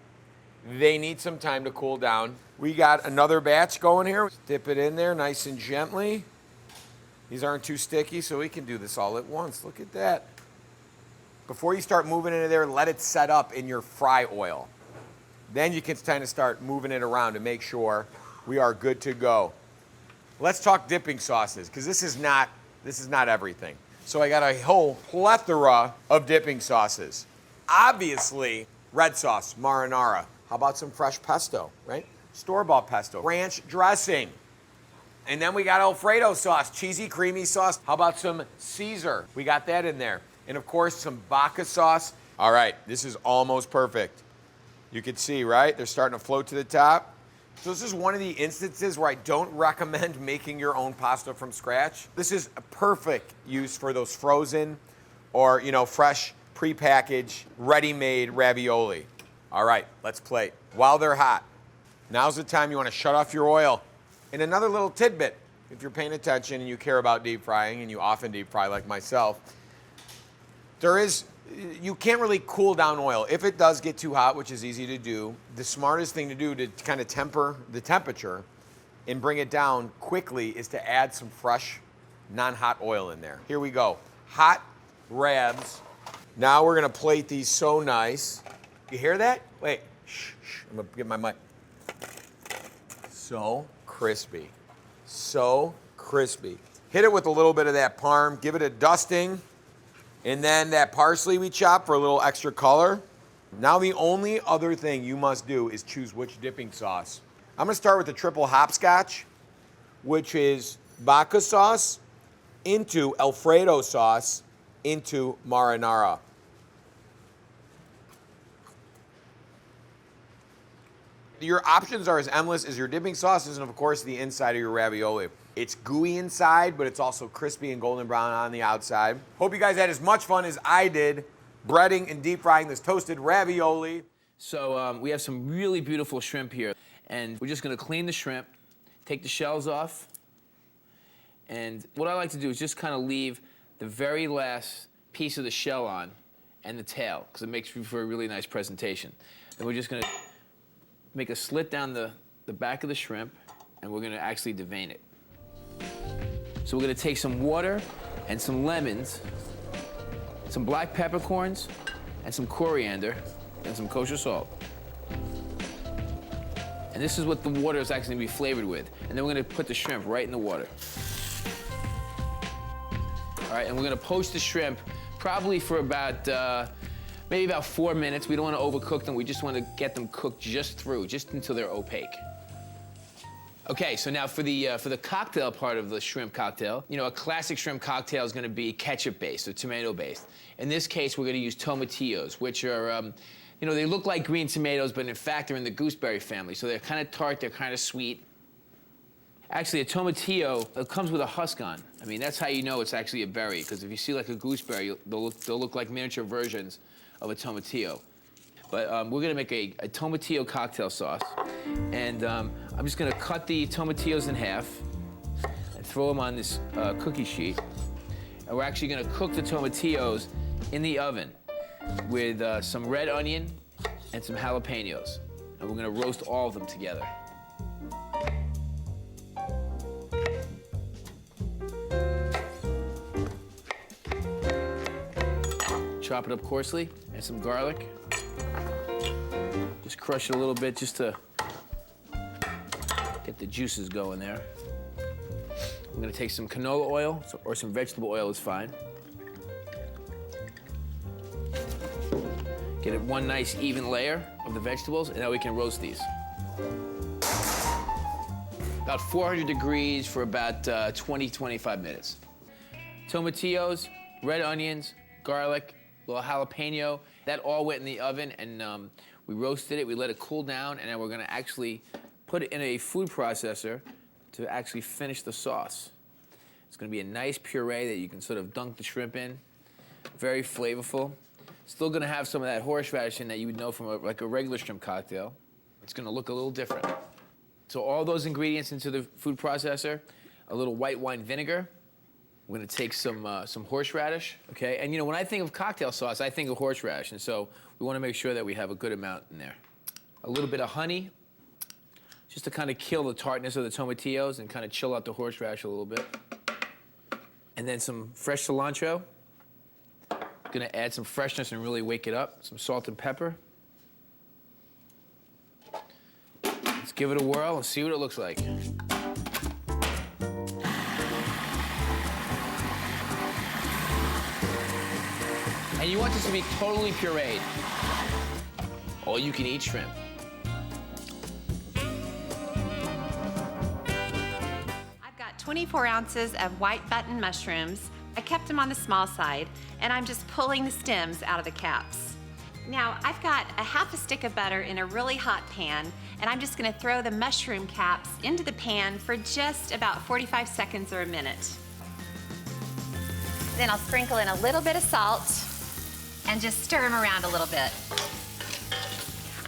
They need some time to cool down. We got another batch going here. Dip it in there nice and gently. These aren't too sticky, so we can do this all at once. Look at that. Before you start moving into there, let it set up in your fry oil. Then you can kind of start moving it around to make sure we are good to go. Let's talk dipping sauces, because this is not everything. So I got a whole plethora of dipping sauces. Obviously, red sauce, marinara. How about some fresh pesto, right? Store-bought pesto. Ranch dressing. And then we got Alfredo sauce, cheesy, creamy sauce. How about some Caesar? We got that in there. And of course, some Baca sauce. All right, this is almost perfect. You can see, right? They're starting to float to the top. So this is one of the instances where I don't recommend making your own pasta from scratch. This is a perfect use for those frozen or, fresh, prepackaged, ready-made ravioli. All right, let's plate. While they're hot, now's the time you want to shut off your oil. And another little tidbit, if you're paying attention and you care about deep frying, and you often deep fry like myself, you can't really cool down oil. If it does get too hot, which is easy to do, the smartest thing to do to kind of temper the temperature and bring it down quickly is to add some fresh, non-hot oil in there. Here we go. Hot rabs Now we're gonna plate these so nice. You hear that? Wait, shh, I'm gonna get my mic. So crispy, so crispy. Hit it with a little bit of that parm, give it a dusting, and then that parsley we chopped for a little extra color. Now the only other thing you must do is choose which dipping sauce. I'm gonna start with the triple hopscotch, which is vodka sauce into Alfredo sauce into marinara. Your options are as endless as your dipping sauces and of course the inside of your ravioli. It's gooey inside, but it's also crispy and golden brown on the outside. Hope you guys had as much fun as I did breading and deep frying this toasted ravioli. So we have some really beautiful shrimp here, and we're just gonna clean the shrimp, take the shells off, and what I like to do is just kind of leave the very last piece of the shell on and the tail, because it makes for a really nice presentation. Then we're just gonna make a slit down the back of the shrimp, and we're gonna actually devein it. So we're gonna take some water and some lemons, some black peppercorns, and some coriander, and some kosher salt. And this is what the water is actually gonna be flavored with. And then we're gonna put the shrimp right in the water. All right, and we're gonna poach the shrimp probably for about, maybe about 4 minutes. We don't wanna overcook them. We just wanna get them cooked just through, just until they're opaque. Okay, so now for the cocktail part of the shrimp cocktail, you know, a classic shrimp cocktail is gonna be ketchup-based or tomato-based. In this case, we're gonna use tomatillos, which are, you know, they look like green tomatoes, but in fact, they're in the gooseberry family. So they're kind of tart, they're kind of sweet. Actually, a tomatillo, it comes with a husk on. I mean, that's how you know it's actually a berry, because if you see like a gooseberry, they'll look like miniature versions of a tomatillo. But we're gonna make a tomatillo cocktail sauce. And I'm just gonna cut the tomatillos in half and throw them on this cookie sheet. And we're actually gonna cook the tomatillos in the oven with some red onion and some jalapenos. And we're gonna roast all of them together. Chop it up coarsely, and some garlic. Just crush it a little bit just to get the juices going there. I'm gonna take some canola oil, or some vegetable oil is fine. Get it one nice even layer of the vegetables, and now we can roast these. About 400 degrees for about 20-25 minutes. Tomatillos, red onions, garlic, a little jalapeno. That all went in the oven, and we roasted it, we let it cool down, and then we're gonna actually put it in a food processor to actually finish the sauce. It's gonna be a nice puree that you can sort of dunk the shrimp in. Very flavorful. Still gonna have some of that horseradish in that you would know from like a regular shrimp cocktail. It's gonna look a little different. So all those ingredients into the food processor, a little white wine vinegar. We're gonna take some horseradish, okay? And you know, when I think of cocktail sauce, I think of horseradish, and so we wanna make sure that we have a good amount in there. A little bit of honey, just to kind of kill the tartness of the tomatillos and kind of chill out the horseradish a little bit. And then some fresh cilantro. Gonna add some freshness and really wake it up. Some salt and pepper. Let's give it a whirl and see what it looks like. And you want this to be totally pureed. All you can eat shrimp. I've got 24 ounces of white button mushrooms. I kept them on the small side, and I'm just pulling the stems out of the caps. Now, I've got a half a stick of butter in a really hot pan, and I'm just gonna throw the mushroom caps into the pan for just about 45 seconds or a minute. Then I'll sprinkle in a little bit of salt and just stir them around a little bit.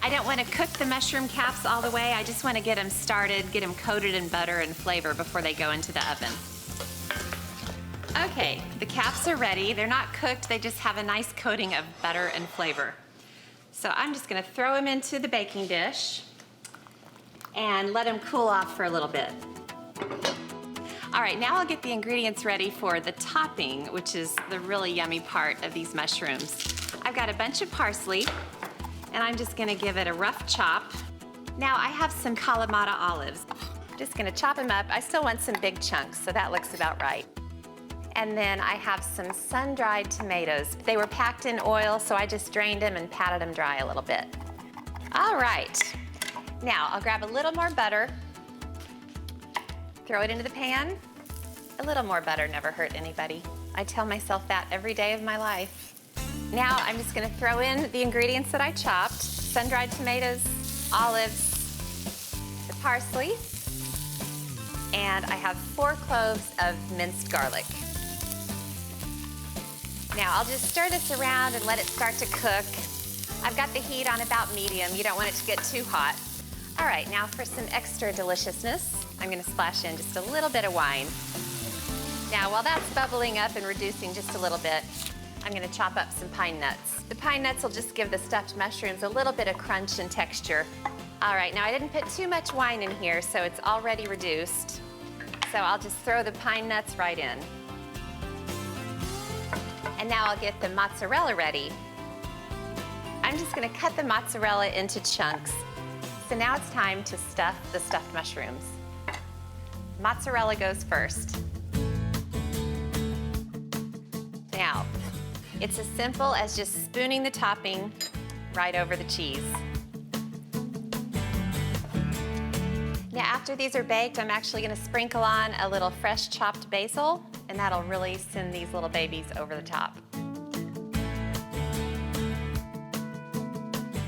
I don't want to cook the mushroom caps all the way. I just want to get them started, get them coated in butter and flavor before they go into the oven. Okay, the caps are ready. They're not cooked, they just have a nice coating of butter and flavor. So I'm just gonna throw them into the baking dish and let them cool off for a little bit. All right, now I'll get the ingredients ready for the topping, which is the really yummy part of these mushrooms. I've got a bunch of parsley, and I'm just gonna give it a rough chop. Now I have some Kalamata olives. I'm just gonna chop them up. I still want some big chunks, so that looks about right. And then I have some sun-dried tomatoes. They were packed in oil, so I just drained them and patted them dry a little bit. All right, now I'll grab a little more butter, throw it into the pan. A little more butter never hurt anybody. I tell myself that every day of my life. Now I'm just gonna throw in the ingredients that I chopped, sun-dried tomatoes, olives, the parsley, and I have 4 cloves of minced garlic. Now I'll just stir this around and let it start to cook. I've got the heat on about medium. You don't want it to get too hot. All right, now for some extra deliciousness, I'm gonna splash in just a little bit of wine. Now, while that's bubbling up and reducing just a little bit, I'm gonna chop up some pine nuts. The pine nuts will just give the stuffed mushrooms a little bit of crunch and texture. All right, now I didn't put too much wine in here, so it's already reduced. So I'll just throw the pine nuts right in. And now I'll get the mozzarella ready. I'm just gonna cut the mozzarella into chunks. So now it's time to stuff the stuffed mushrooms. Mozzarella goes first. Now, it's as simple as just spooning the topping right over the cheese. Now, after these are baked, I'm actually gonna sprinkle on a little fresh chopped basil, and that'll really send these little babies over the top.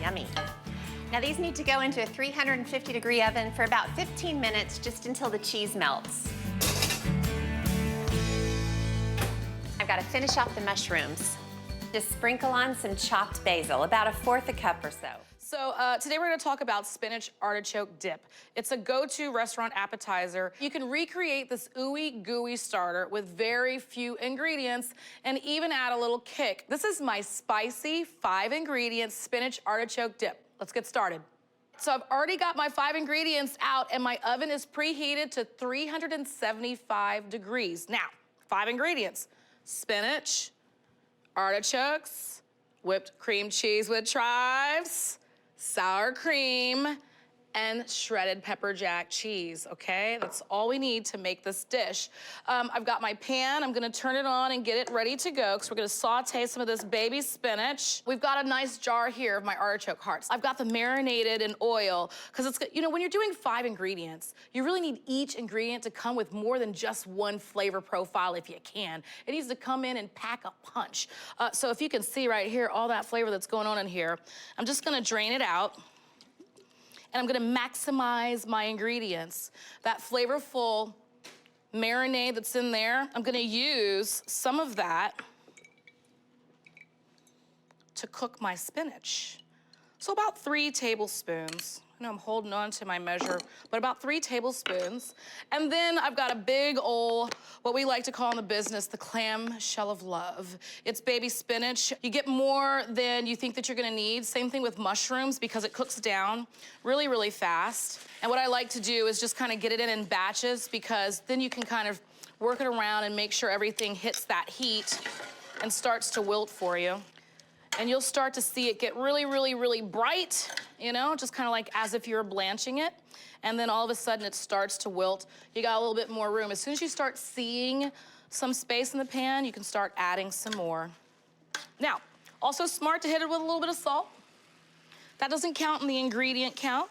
Yummy. Now, these need to go into a 350-degree oven for about 15 minutes, just until the cheese melts. I've got to finish off the mushrooms. Just sprinkle on some chopped basil, about 1/4 cup or so. So today we're gonna talk about spinach artichoke dip. It's a go-to restaurant appetizer. You can recreate this ooey gooey starter with very few ingredients and even add a little kick. This is my spicy 5-ingredient spinach artichoke dip. Let's get started. So I've already got my 5 ingredients out and my oven is preheated to 375 degrees. Now, 5 ingredients: spinach, artichokes, whipped cream cheese with chives, sour cream, and shredded pepper jack cheese, okay? That's all we need to make this dish. I've got my pan. I'm gonna turn it on and get it ready to go, because we're gonna saute some of this baby spinach. We've got a nice jar here of my artichoke hearts. I've got them marinated in oil, because it's, you know, when you're doing 5 ingredients, you really need each ingredient to come with more than just one flavor profile if you can. It needs to come in and pack a punch. So if you can see right here, all that flavor that's going on in here, I'm just gonna drain it out. And I'm gonna maximize my ingredients. That flavorful marinade that's in there, I'm gonna use some of that to cook my spinach. So about 3 tablespoons. I know I'm holding on to my measure, but about 3 tablespoons. And then I've got a big old, what we like to call in the business, the clam shell of love. It's baby spinach. You get more than you think that you're gonna need. Same thing with mushrooms, because it cooks down really, really fast. And what I like to do is just kind of get it in batches, because then you can kind of work it around and make sure everything hits that heat and starts to wilt for you. And you'll start to see it get really, really, really bright, you know, just kind of like as if you were blanching it. And then all of a sudden it starts to wilt. You got a little bit more room. As soon as you start seeing some space in the pan, you can start adding some more. Now, also smart to hit it with a little bit of salt. That doesn't count in the ingredient count.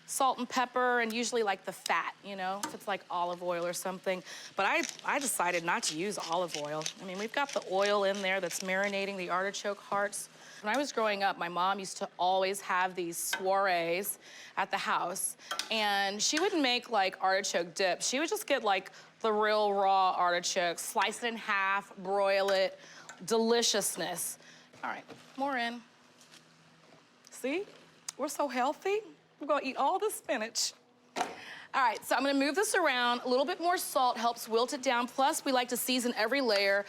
Salt and pepper, and usually like the fat, you know, if it's like olive oil or something. But I decided not to use olive oil. I mean, we've got the oil in there that's marinating the artichoke hearts. When I was growing up, my mom used to always have these soirees at the house, and she wouldn't make like artichoke dip. She would just get like the real raw artichoke, slice it in half, broil it, deliciousness. All right, more in. See, we're so healthy. We're gonna eat all the spinach. All right, so I'm gonna move this around. A little bit more salt helps wilt it down. Plus, we like to season every layer.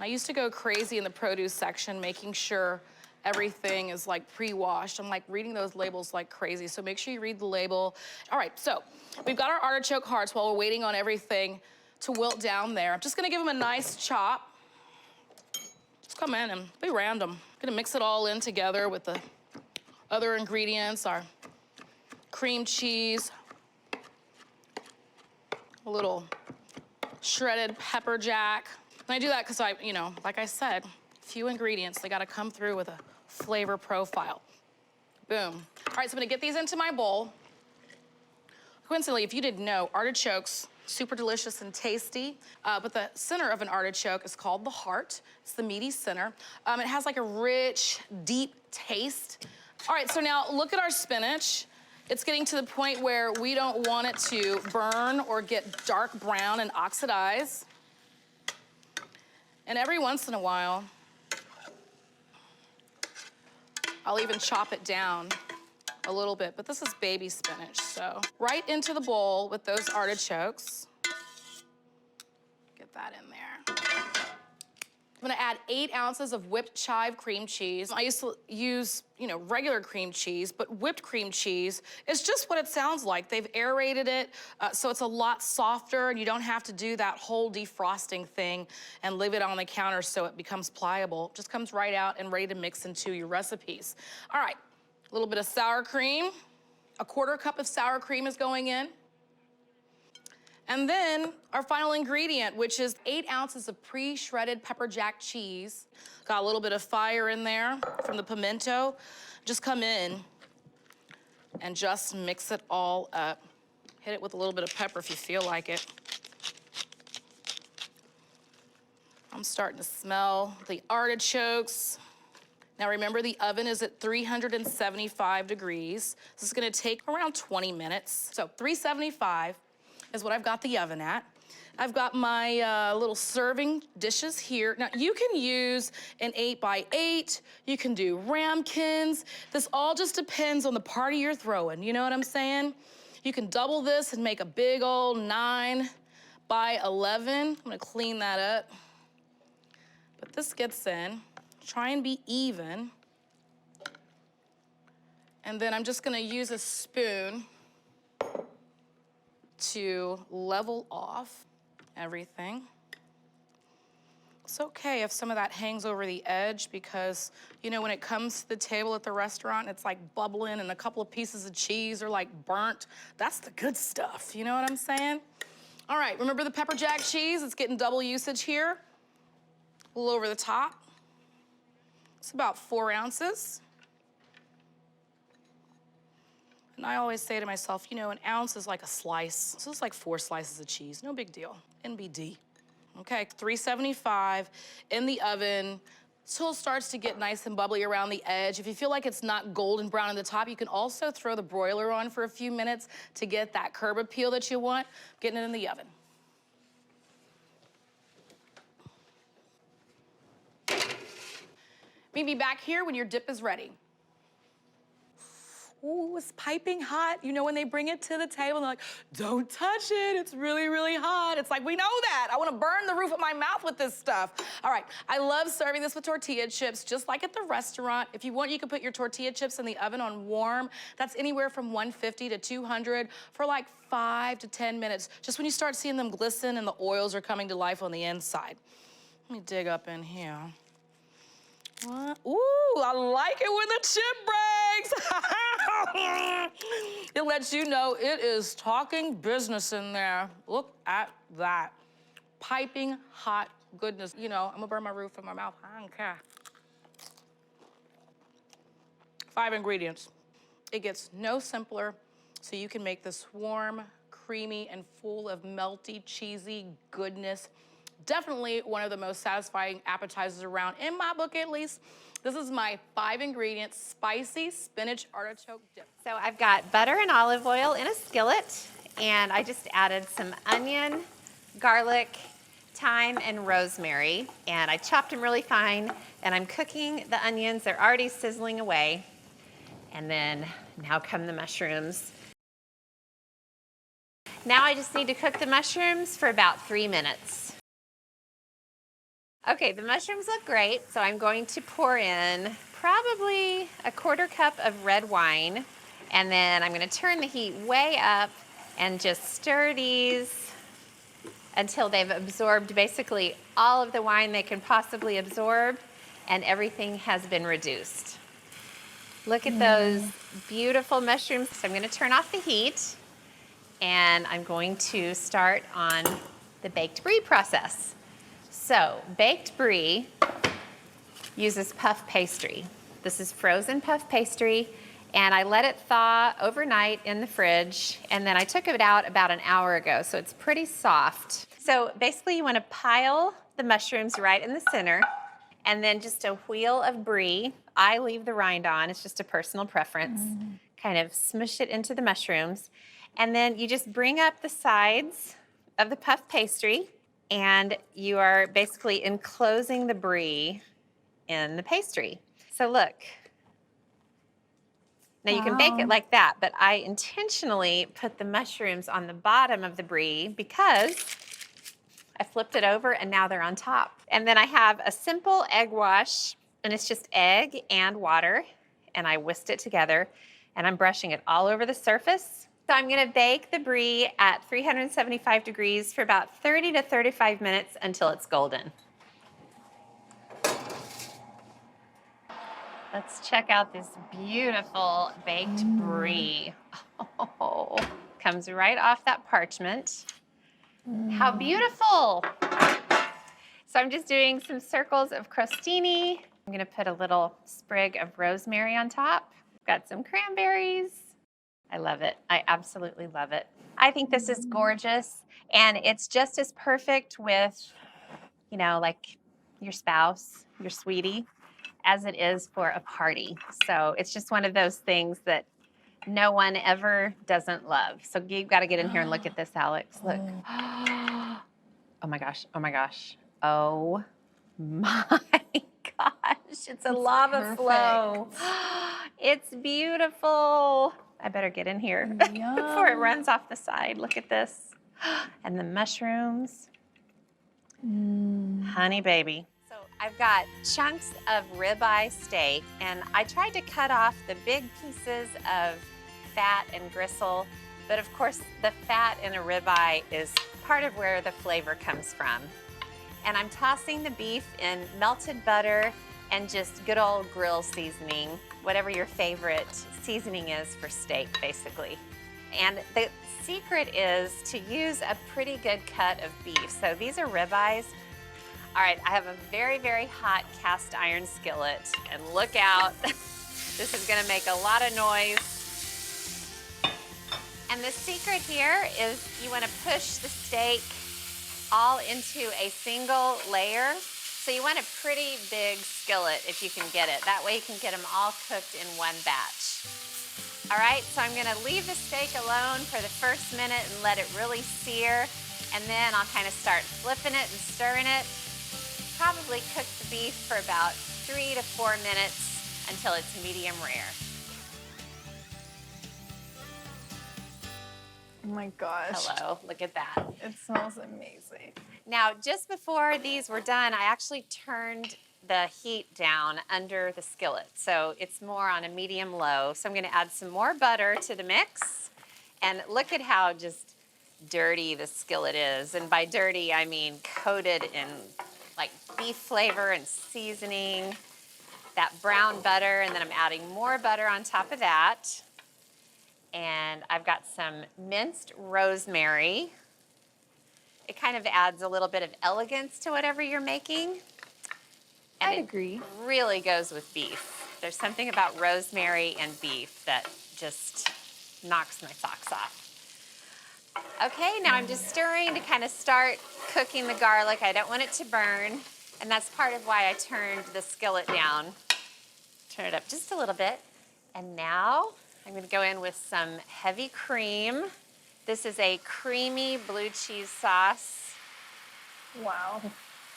I used to go crazy in the produce section, making sure everything is like pre-washed. I'm like reading those labels like crazy, so make sure you read the label. All right, so we've got our artichoke hearts while we're waiting on everything to wilt down there. I'm just gonna give them a nice chop. Just come in and be random. Gonna mix it all in together with the other ingredients, our cream cheese, a little shredded pepper jack. And I do that because you know, like I said, few ingredients, they gotta come through with a flavor profile. Boom. All right, so I'm gonna get these into my bowl. Coincidentally, if you didn't know, artichokes, super delicious and tasty, but the center of an artichoke is called the heart. It's the meaty center. It has like a rich, deep taste. All right, so now look at our spinach. It's getting to the point where we don't want it to burn or get dark brown and oxidize. And every once in a while, I'll even chop it down a little bit, but this is baby spinach, so right into the bowl with those artichokes. Get that in there. I'm gonna add 8 ounces of whipped chive cream cheese. I used to use, you know, regular cream cheese, but whipped cream cheese is just what it sounds like. They've aerated it, so it's a lot softer, and you don't have to do that whole defrosting thing and leave it on the counter so it becomes pliable. It just comes right out and ready to mix into your recipes. All right, a little bit of sour cream. A 1/4 cup of sour cream is going in. And then our final ingredient, which is 8 ounces of pre-shredded pepper jack cheese. Got a little bit of fire in there from the pimento. Just come in and just mix it all up. Hit it with a little bit of pepper if you feel like it. I'm starting to smell the artichokes. Now remember, the oven is at 375 degrees. This is gonna take around 20 minutes. So 375 is what I've got the oven at. I've got my little serving dishes here. Now you can use an 8x8, you can do ramekins. This all just depends on the party you're throwing, you know what I'm saying? You can double this and make a big old 9x11. I'm gonna clean that up. But this gets in. Try and be even. And then I'm just gonna use a spoon to level off everything. It's okay if some of that hangs over the edge because, you know, when it comes to the table at the restaurant, it's like bubbling and a couple of pieces of cheese are like burnt. That's the good stuff, you know what I'm saying? All right, remember the pepper jack cheese? It's getting double usage here. A little over the top. It's about 4 ounces. And I always say to myself, you know, an ounce is like a slice. So it's like 4 slices of cheese, no big deal, NBD. Okay, 375 in the oven till it starts to get nice and bubbly around the edge. If you feel like it's not golden brown at the top, you can also throw the broiler on for a few minutes to get that curb appeal that you want. Getting it in the oven. Meet me back here when your dip is ready. Ooh, it's piping hot. You know when they bring it to the table and they're like, don't touch it, it's really, really hot. It's like, we know that. I wanna burn the roof of my mouth with this stuff. All right, I love serving this with tortilla chips, just like at the restaurant. If you want, you can put your tortilla chips in the oven on warm. That's anywhere from 150 to 200 for like 5 to 10 minutes. Just when you start seeing them glisten and the oils are coming to life on the inside. Let me dig up in here. What? Ooh, I like it when the chip breaks. It lets you know it is talking business in there. Look at that. Piping hot goodness. You know, I'm gonna burn my roof in my mouth. I don't care. 5 ingredients. It gets no simpler, so you can make this warm, creamy, and full of melty, cheesy goodness. Definitely one of the most satisfying appetizers around, in my book at least. This is my 5 ingredient spicy spinach artichoke dip. So I've got butter and olive oil in a skillet, and I just added some onion, garlic, thyme, and rosemary, and I chopped them really fine, and I'm cooking the onions. They're already sizzling away. And then now come the mushrooms. Now I just need to cook the mushrooms for about 3 minutes. Okay, the mushrooms look great, so I'm going to pour in probably a 1/4 cup of red wine. And then I'm gonna turn the heat way up and just stir these until they've absorbed basically all of the wine they can possibly absorb and everything has been reduced. Look at those beautiful mushrooms. So I'm gonna turn off the heat and I'm going to start on the baked brie process. So baked brie uses puff pastry. This is frozen puff pastry, and I let it thaw overnight in the fridge, and then I took it out about an hour ago, so it's pretty soft. So basically you wanna pile the mushrooms right in the center, and then just a wheel of brie. I leave the rind on, it's just a personal preference. Kind of smush it into the mushrooms, and then you just bring up the sides of the puff pastry, and you are basically enclosing the brie in the pastry. So look. Now you can bake it like that, but I intentionally put the mushrooms on the bottom of the brie because I flipped it over and now they're on top. And then I have a simple egg wash, and it's just egg and water, and I whisked it together, and I'm brushing it all over the surface. So I'm gonna bake the brie at 375 degrees for about 30 to 35 minutes until it's golden. Let's check out this beautiful baked brie. Oh, comes right off that parchment. How beautiful. So I'm just doing some circles of crostini. I'm gonna put a little sprig of rosemary on top. Got some cranberries. I love it. I absolutely love it. I think this is gorgeous, and it's just as perfect with, you know, like your spouse, your sweetie, as it is for a party. So it's just one of those things that no one ever doesn't love. So you've got to get in here and look at this, Alex. Look. Oh my gosh. Oh my gosh. Oh my gosh. It's a lava flow. It's beautiful. I better get in here before it runs off the side. Look at this. And the mushrooms. Honey baby. So I've got chunks of ribeye steak, and I tried to cut off the big pieces of fat and gristle, but of course the fat in a ribeye is part of where the flavor comes from. And I'm tossing the beef in melted butter and just good old grill seasoning, whatever your favorite seasoning is for steak, basically. And the secret is to use a pretty good cut of beef. So these are ribeyes. All right, I have a very, very hot cast iron skillet, and look out. This is gonna make a lot of noise. And the secret here is you wanna push the steak all into a single layer. So you want a pretty big skillet if you can get it. That way you can get them all cooked in one batch. All right, so I'm gonna leave the steak alone for the first minute and let it really sear, and then I'll kind of start flipping it and stirring it. Probably cook the beef for about 3 to 4 minutes until it's medium rare. Oh my gosh. Hello, look at that. It smells amazing. Now, just before these were done, I actually turned the heat down under the skillet. So it's more on a medium low. So I'm gonna add some more butter to the mix. And look at how just dirty the skillet is. And by dirty, I mean coated in like beef flavor and seasoning, that brown butter, and then I'm adding more butter on top of that. And I've got some minced rosemary. It kind of adds a little bit of elegance to whatever you're making. And I'd agree. It really goes with beef. There's something about rosemary and beef that just knocks my socks off. Okay, now I'm just stirring to kind of start cooking the garlic. I don't want it to burn, and that's part of why I turned the skillet down. Turn it up just a little bit. And now I'm gonna go in with some heavy cream. This is a creamy blue cheese sauce. Wow.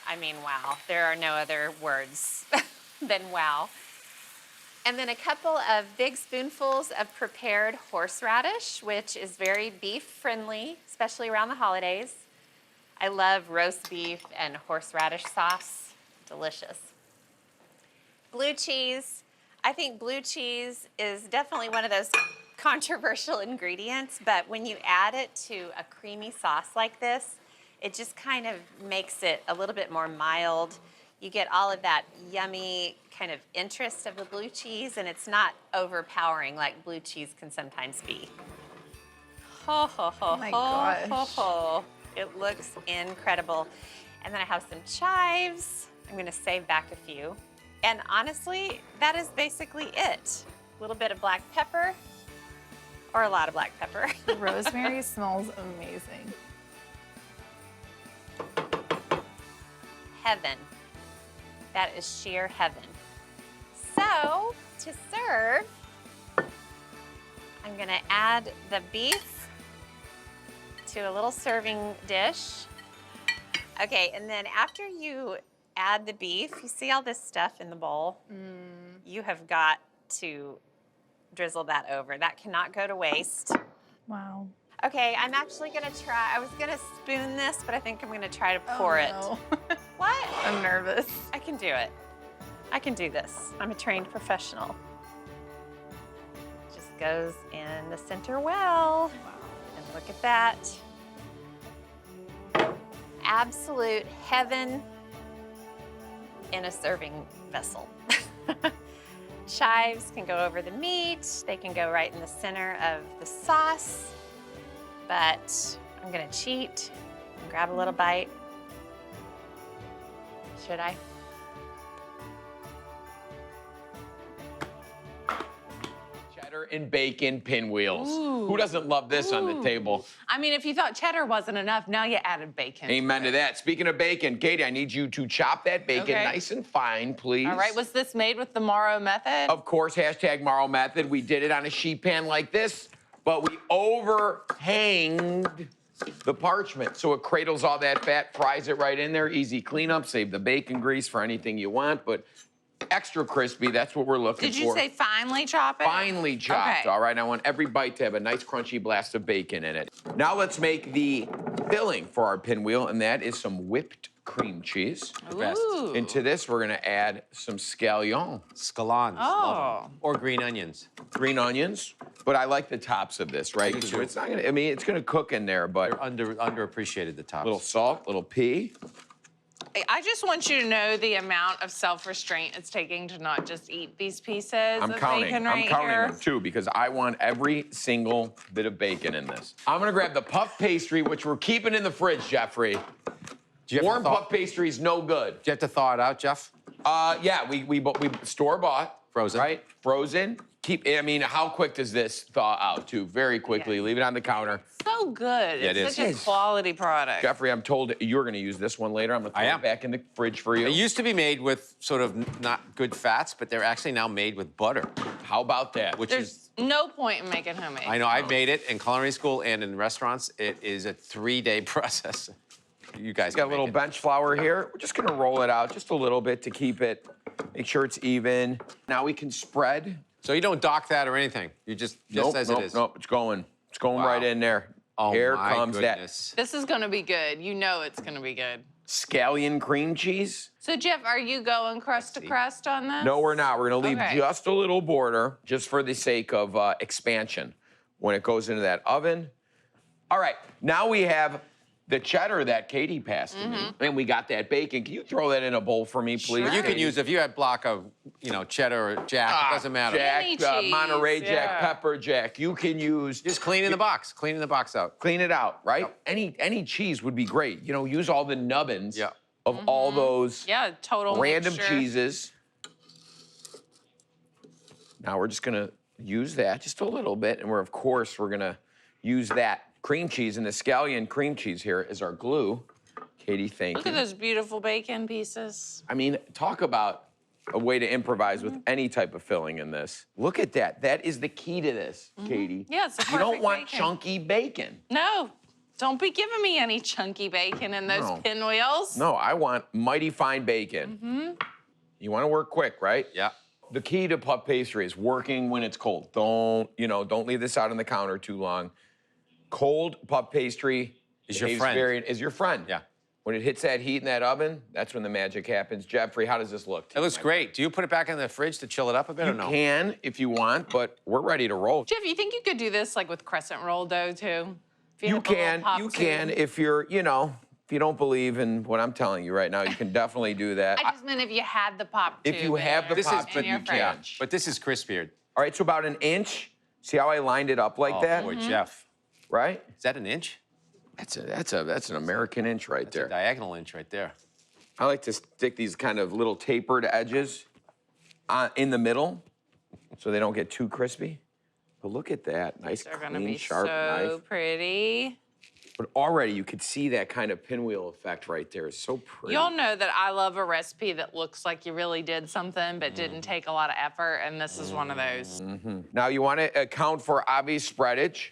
I mean, wow. There are no other words than wow. And then a couple of big spoonfuls of prepared horseradish, which is very beef friendly, especially around the holidays. I love roast beef and horseradish sauce. Delicious. Blue cheese. I think blue cheese is definitely one of those controversial ingredients, but when you add it to a creamy sauce like this, it just kind of makes it a little bit more mild. You get all of that yummy kind of interest of the blue cheese, and it's not overpowering like blue cheese can sometimes be. Ho, ho, ho, Oh my ho, gosh. ho, ho. It looks incredible. And then I have some chives. I'm gonna save back a few. And honestly, that is basically it. A little bit of black pepper, or a lot of black pepper. The rosemary smells amazing. Heaven. That is sheer heaven. So, to serve, I'm gonna add the beef to a little serving dish. Okay, and then after you add the beef, you see all this stuff in the bowl? You have got to drizzle that over. That cannot go to waste. Wow. Okay, I'm actually gonna try, I was gonna spoon this, but I think I'm gonna try to pour it. No. What? I'm nervous. I can do it. I can do this. I'm a trained professional. Just goes in the center well. And look at that. Absolute heaven in a serving vessel. Chives can go over the meat. They can go right in the center of the sauce. But I'm gonna cheat and grab a little bite. Should I? Cheddar and bacon pinwheels. Who doesn't love this on the table? I mean, if you thought cheddar wasn't enough, now you added bacon. Amen to that. Speaking of bacon, Katie, I need you to chop that bacon Okay. nice and fine, please. All right, was this made with the Mauro method? Of course, hashtag Mauro method. We did it on a sheet pan like this, but we overhanged the parchment so it cradles all that fat, fries it right in there. Easy cleanup, save the bacon grease for anything you want, but extra crispy, that's what we're looking for. Did you say finely chop it? Finely chopped, Okay. all right? I want every bite to have a nice crunchy blast of bacon in it. Now let's make the filling for our pinwheel, and that is some whipped cream cheese. Ooh. Into this, we're gonna add some scallion. Scallions. Love 'em. Or green onions. Green onions, but I like the tops of this, right? Me So too. it's not gonna, I mean, it's gonna cook in there, but They're underappreciated, the tops. little salt, little pea. I just want you to know the amount of self-restraint it's taking to not just eat these pieces I'm of counting. bacon I'm right counting here. them too because I want every single bit of bacon in this. I'm gonna grab the puff pastry, which we're keeping in the fridge, Geoffrey. Do you have Warm to thaw- puff pastry is no good. Do you have to thaw it out, Jeff? Yeah, we store bought. Frozen. Right? Frozen. I mean, how quick does this thaw out too? Very quickly. Leave it on the counter. So good. Yeah, it it's is. such a quality product. Jeffrey, I'm told you're gonna use this one later. I'm gonna throw I am. it back in the fridge for you. It used to be made with sort of not good fats, but they're actually now made with butter, How about that? which There's is, no point in making homemade. I know, I made it in culinary school and in restaurants. It is a 3-day process. You guys Got a can little make it. bench flour here. We're just gonna roll it out just a little bit to keep it, make sure it's even. Now we can spread. So you don't dock that or anything. You just Nope, as nope, it is. nope, it's going. It's going Wow. right in there. Oh, Here my comes goodness. This is gonna be good. You know it's gonna be good. that scallion cream cheese. So Jeff, are you going crust to crust on this? No, we're not. We're gonna leave Okay. just a little border, just for the sake of expansion when it goes into that oven. All right, now we have the cheddar that Katie passed to me, and we got that bacon. Can you throw that in a bowl for me, please? You can use, if you had block of, cheddar or jack, it doesn't matter. Jack, Mini cheese, Monterey Jack, yeah. pepper Jack. You can use. Just cleaning the box. Cleaning the box out. Clean it out, right? Any cheese would be great. Use all the nubbins Yeah. of all those Yeah, total random mixture. cheeses. Now we're just gonna use that just a little bit, and of course we're gonna use that cream cheese, and the scallion cream cheese here is our glue. Katie, thank Look you. at those beautiful bacon pieces. I mean, talk about a way to improvise with any type of filling in this. Look at that. That is the key to this, Katie. Yeah, it's the You don't perfect want bacon. chunky bacon. No, don't be giving me any chunky bacon in those No. pinwheels. No, I want mighty fine bacon. You want to work quick, right? Yeah. The key to puff pastry is working when it's cold. Don't leave this out on the counter too long. Cold puff pastry Is your behaves friend. is your friend. Yeah. When it hits that heat in that oven, that's when the magic happens. Geoffrey, how does this look? It looks great. Do you put it back in the fridge to chill it up a bit or no? You can if you want, but we're ready to roll. Jeff, you think you could do this like with crescent roll dough too? If You have a little can, pop you tube? can. If you're, you know, if you don't believe in what I'm telling you right now, you can definitely do that. I just meant if you had the pop tube. If you have the in pop in tube, your you can. fridge. But this is crispier. All right, so about an inch. See how I lined it up like that? Boy, Jeff. Right? Is that an inch? That's an American inch right That's a there. diagonal inch right there. I like to stick these kind of little tapered edges in the middle so they don't get too crispy. But look at that, nice, They're gonna clean, be sharp so knife. pretty. But already you could see that kind of pinwheel effect right there. It's so pretty. Y'all know that I love a recipe that looks like you really did something but didn't take a lot of effort, and this is one of those. Now you want to account for obvious spreadage.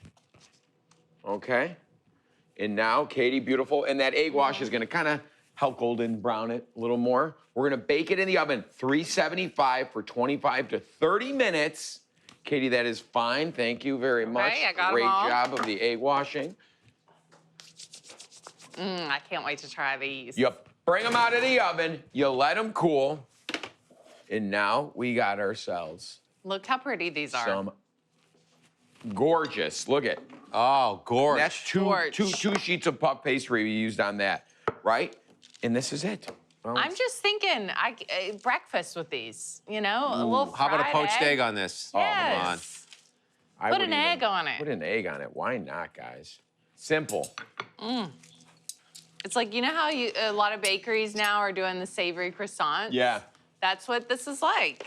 Okay. And now, Katie, beautiful. And that egg wash is going to kind of help golden brown it a little more. We're going to bake it in the oven, 375 for 25 to 30 minutes. Katie, that is fine. Thank you very much. I got 'em Great all. job of the egg washing. I can't wait to try these. You bring them out of the oven, you let them cool, and now we got ourselves Look how pretty these are. some gorgeous, look at, Oh, gorge. that's two sheets of puff pastry we used on that, right? And this is it. Well, I'm just thinking, breakfast with these, you know, a little How about a fried poached egg on this? Yes. Oh, come on. I Put would an egg on it. Put an egg on it. Why not, guys? Simple. It's like, you know how a lot of bakeries now are doing the savory croissants? Yeah. That's what this is like.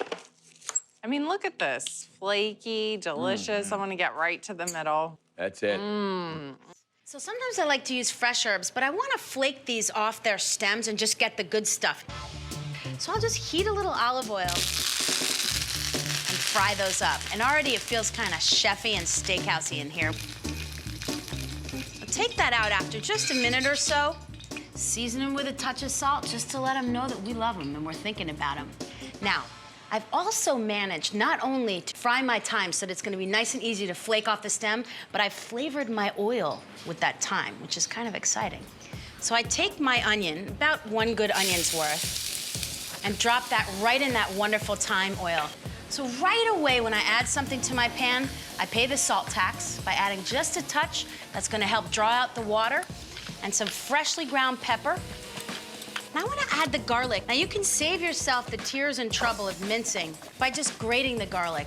I mean, look at this. Flaky, delicious. I want to get right to the middle. That's it. So sometimes I like to use fresh herbs, but I want to flake these off their stems and just get the good stuff. So I'll just heat a little olive oil and fry those up. And already it feels kind of chefy and steakhousey in here. I'll take that out after just a minute or so. Season them with a touch of salt just to let them know that we love them and we're thinking about them. Now, I've also managed not only to fry my thyme so that it's gonna be nice and easy to flake off the stem, but I've flavored my oil with that thyme, which is kind of exciting. So I take my onion, about 1 good onion's worth, and drop that right in that wonderful thyme oil. So right away when I add something to my pan, I pay the salt tax by adding just a touch. That's gonna help draw out the water, and some freshly ground pepper. And I want to add the garlic. Now, you can save yourself the tears and trouble of mincing by just grating the garlic.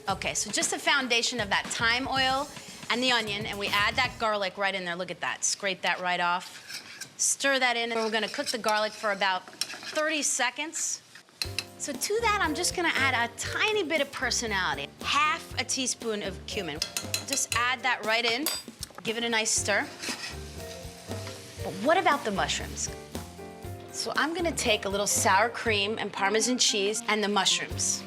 Okay, so just the foundation of that thyme oil and the onion, and we add that garlic right in there. Look at that. Scrape that right off. Stir that in, and we're going to cook the garlic for about 30 seconds. So to that, I'm just going to add a tiny bit of personality. Half a teaspoon of cumin. Just add that right in. Give it a nice stir. But what about the mushrooms? So I'm gonna take a little sour cream and Parmesan cheese and the mushrooms.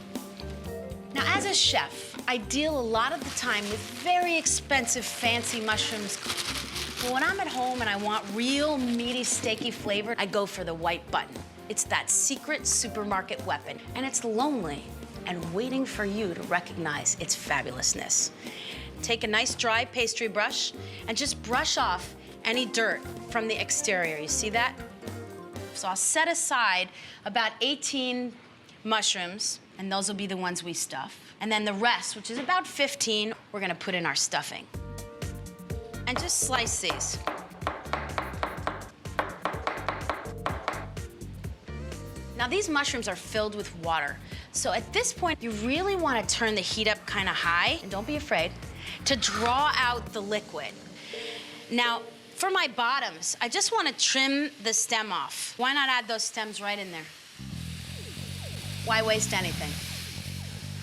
Now, as a chef, I deal a lot of the time with very expensive, fancy mushrooms. But when I'm at home and I want real meaty, steaky flavor, I go for the white button. It's that secret supermarket weapon, and it's lonely and waiting for you to recognize its fabulousness. Take a nice dry pastry brush and just brush off any dirt from the exterior. You see that? So I'll set aside about 18 mushrooms, and those will be the ones we stuff. And then the rest, which is about 15, we're gonna put in our stuffing. And just slice these. Now, these mushrooms are filled with water. So at this point, you really wanna turn the heat up kinda high, and don't be afraid, to draw out the liquid. Now, for my bottoms, I just want to trim the stem off. Why not add those stems right in there? Why waste anything?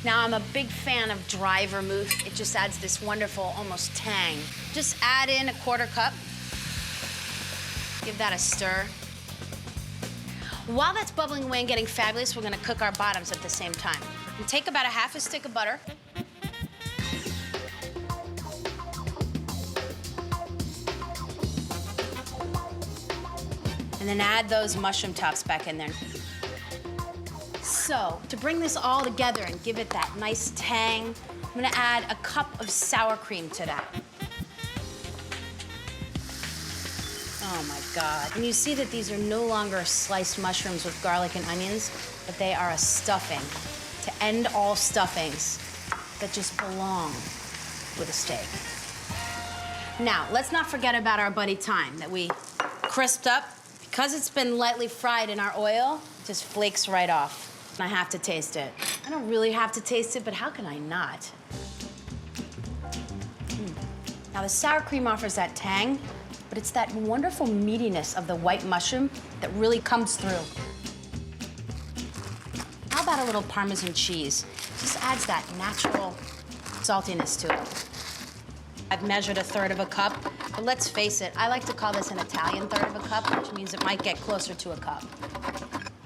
Now, I'm a big fan of dry vermouth. It just adds this wonderful, almost tang. Just add in a 1/4 cup. Give that a stir. While that's bubbling away and getting fabulous, we're gonna cook our bottoms at the same time. And take about a half a stick of butter. And then add those mushroom tops back in there. So, to bring this all together and give it that nice tang, I'm gonna add a cup of sour cream to that. Oh my God. And you see that these are no longer sliced mushrooms with garlic and onions, but they are a stuffing to end all stuffings that just belong with a steak. Now, let's not forget about our buddy Thyme that we crisped up. Because it's been lightly fried in our oil, it just flakes right off. And I have to taste it. I don't really have to taste it, but how can I not? Now, the sour cream offers that tang, but it's that wonderful meatiness of the white mushroom that really comes through. How about a little Parmesan cheese? Just adds that natural saltiness to it. I've measured 1/3 cup, but let's face it, I like to call this an Italian 1/3 cup, which means it might get closer to a cup.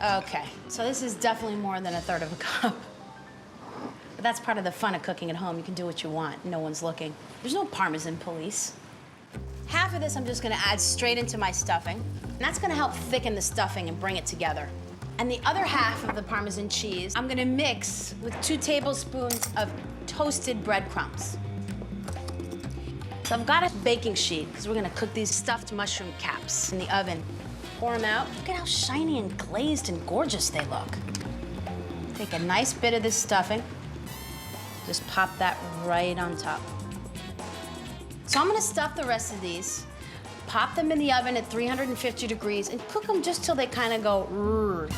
Okay, so this is definitely more than 1/3 cup. But that's part of the fun of cooking at home. You can do what you want, no one's looking. There's no Parmesan police. Half of this I'm just gonna add straight into my stuffing, and that's gonna help thicken the stuffing and bring it together. And the other half of the Parmesan cheese, I'm gonna mix with 2 tablespoons of toasted breadcrumbs. So I've got a baking sheet, because we're gonna cook these stuffed mushroom caps in the oven. Pour them out. Look at how shiny and glazed and gorgeous they look. Take a nice bit of this stuffing, just pop that right on top. So I'm gonna stuff the rest of these, pop them in the oven at 350 degrees, and cook them just till they kind of go rrr.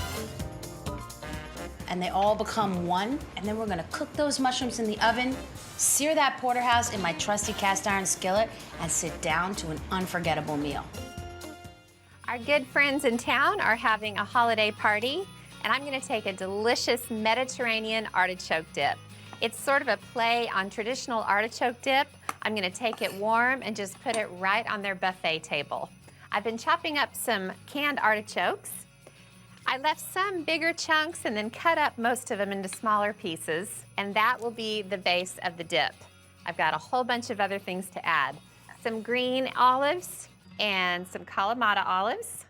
And they all become one, and then we're gonna cook those mushrooms in the oven, sear that porterhouse in my trusty cast iron skillet, and sit down to an unforgettable meal. Our good friends in town are having a holiday party, and I'm gonna take a delicious Mediterranean artichoke dip. It's sort of a play on traditional artichoke dip. I'm gonna take it warm and just put it right on their buffet table. I've been chopping up some canned artichokes. I left some bigger chunks and then cut up most of them into smaller pieces, and that will be the base of the dip. I've got a whole bunch of other things to add. Some green olives and some Kalamata olives.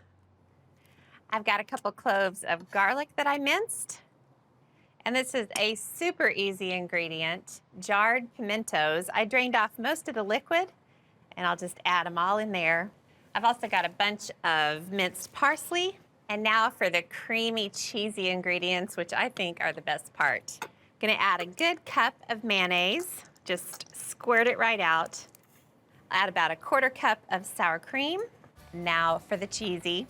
I've got a couple cloves of garlic that I minced. And this is a super easy ingredient, jarred pimentos. I drained off most of the liquid, and I'll just add them all in there. I've also got a bunch of minced parsley. And now for the creamy, cheesy ingredients, which I think are the best part. I'm gonna add a good cup of mayonnaise, just squirt it right out. I'll add about a 1/4 cup of sour cream. Now for the cheesy,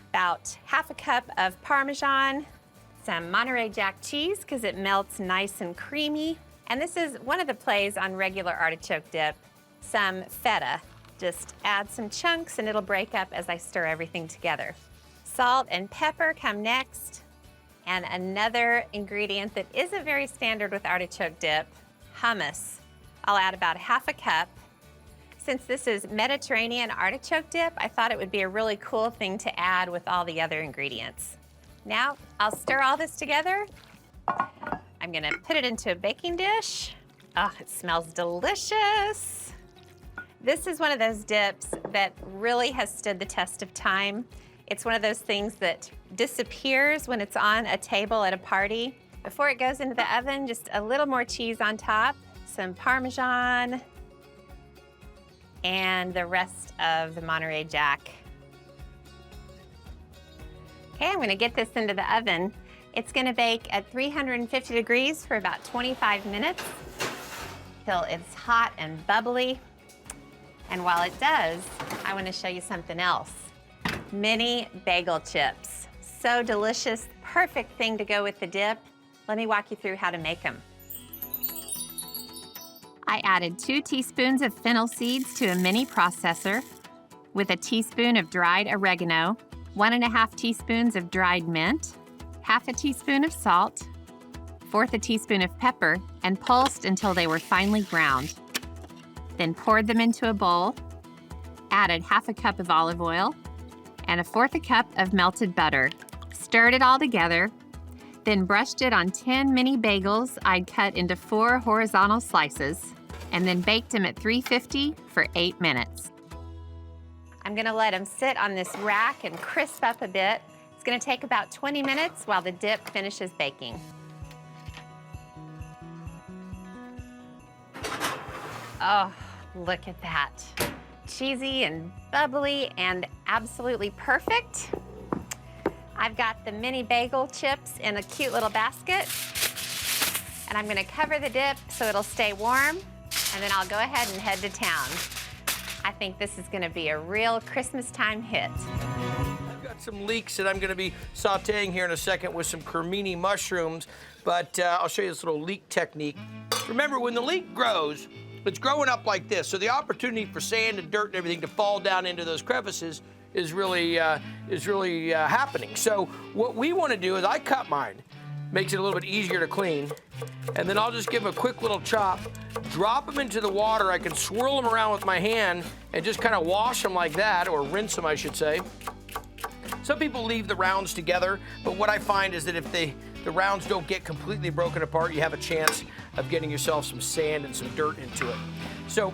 about 1/2 cup of Parmesan, some Monterey Jack cheese because it melts nice and creamy. And this is one of the plays on regular artichoke dip, some feta. Just add some chunks and it'll break up as I stir everything together. Salt and pepper come next. And another ingredient that isn't very standard with artichoke dip, hummus. I'll add about 1/2 cup. Since this is Mediterranean artichoke dip, I thought it would be a really cool thing to add with all the other ingredients. Now, I'll stir all this together. I'm gonna put it into a baking dish. Oh, it smells delicious. This is one of those dips that really has stood the test of time. It's one of those things that disappears when it's on a table at a party. Before it goes into the oven, just a little more cheese on top, some Parmesan, and the rest of the Monterey Jack. Okay, I'm gonna get this into the oven. It's gonna bake at 350 degrees for about 25 minutes till it's hot and bubbly. And while it does, I wanna show you something else. Mini bagel chips. So delicious, perfect thing to go with the dip. Let me walk you through how to make them. I added 2 teaspoons of fennel seeds to a mini processor with a teaspoon of dried oregano, 1½ teaspoons of dried mint, 1/2 teaspoon of salt, 1/4 teaspoon of pepper, and pulsed until they were finely ground. Then poured them into a bowl, added 1/2 cup of olive oil, and 1/4 cup of melted butter. Stirred it all together, then brushed it on 10 mini bagels I'd cut into 4 horizontal slices, and then baked them at 350 for 8 minutes. I'm gonna let them sit on this rack and crisp up a bit. It's gonna take about 20 minutes while the dip finishes baking. Oh, look at that. cheesy and bubbly and absolutely perfect. I've got the mini bagel chips in a cute little basket. And I'm gonna cover the dip so it'll stay warm, and then I'll go ahead and head to town. I think this is gonna be a real Christmas time hit. I've got some leeks that I'm gonna be sauteing here in a second with some cremini mushrooms, but I'll show you this little leek technique. Remember, when the leek grows, it's growing up like this, so the opportunity for sand and dirt and everything to fall down into those crevices is really happening. So what we wanna do is I cut mine. Makes it a little bit easier to clean. And then I'll just give them a quick little chop, drop them into the water. I can swirl them around with my hand and just kind of wash them like that, or rinse them, I should say. Some people leave the rounds together, but what I find is that if the rounds don't get completely broken apart, you have a chance of getting yourself some sand and some dirt into it. So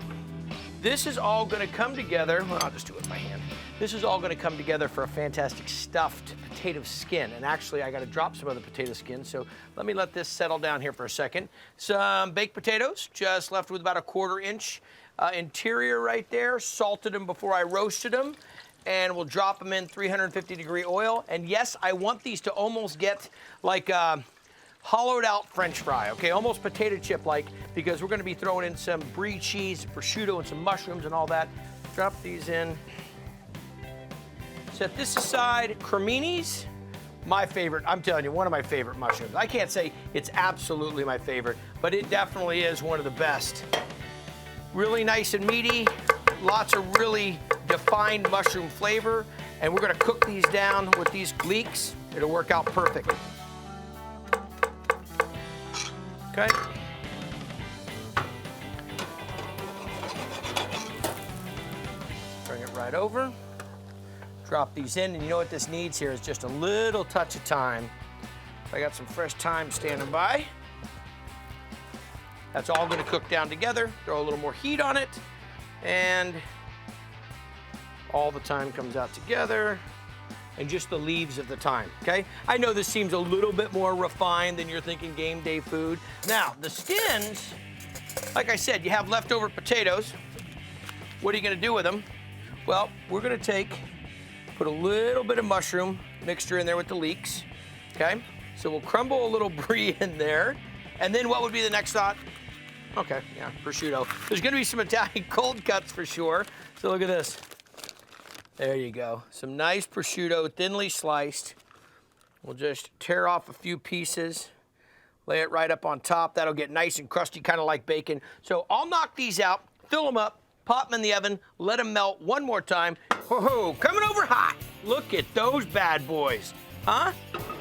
this is all gonna come together. Well, I'll just do it with my hand. This is all gonna come together for a fantastic stuffed potato skin. And actually, I gotta drop some of the potato skin, so let this settle down here for a second. Some baked potatoes, just left with about a 1/4 inch interior right there. Salted them before I roasted them. And we'll drop them in 350-degree oil. And yes, I want these to almost get like a hollowed out French fry, okay? Almost potato chip-like, because we're gonna be throwing in some Brie cheese, prosciutto, and some mushrooms and all that. Drop these in. Set this aside. Creminis, my favorite. I'm telling you, one of my favorite mushrooms. I can't say it's absolutely my favorite, but it definitely is one of the best. Really nice and meaty, lots of really defined mushroom flavor, and we're gonna cook these down with these leeks. It'll work out perfect. Okay. Bring it right over. Drop these in, and you know what this needs here is just a little touch of thyme. I got some fresh thyme standing by. That's all gonna cook down together. Throw a little more heat on it, and all the thyme comes out together, and just the leaves of the thyme, okay? I know this seems a little bit more refined than you're thinking game day food. Now, the skins, like I said, you have leftover potatoes. What are you gonna do with them? Well, we're gonna put a little bit of mushroom mixture in there with the leeks, okay? So we'll crumble a little Brie in there. And then what would be the next thought? Okay, yeah, prosciutto. There's gonna be some Italian cold cuts for sure. So look at this. There you go. Some nice prosciutto, thinly sliced. We'll just tear off a few pieces, lay it right up on top. That'll get nice and crusty, kind of like bacon. So I'll knock these out, fill them up, pop them in the oven, let them melt one more time. Whoa, coming over hot. Look at those bad boys, huh?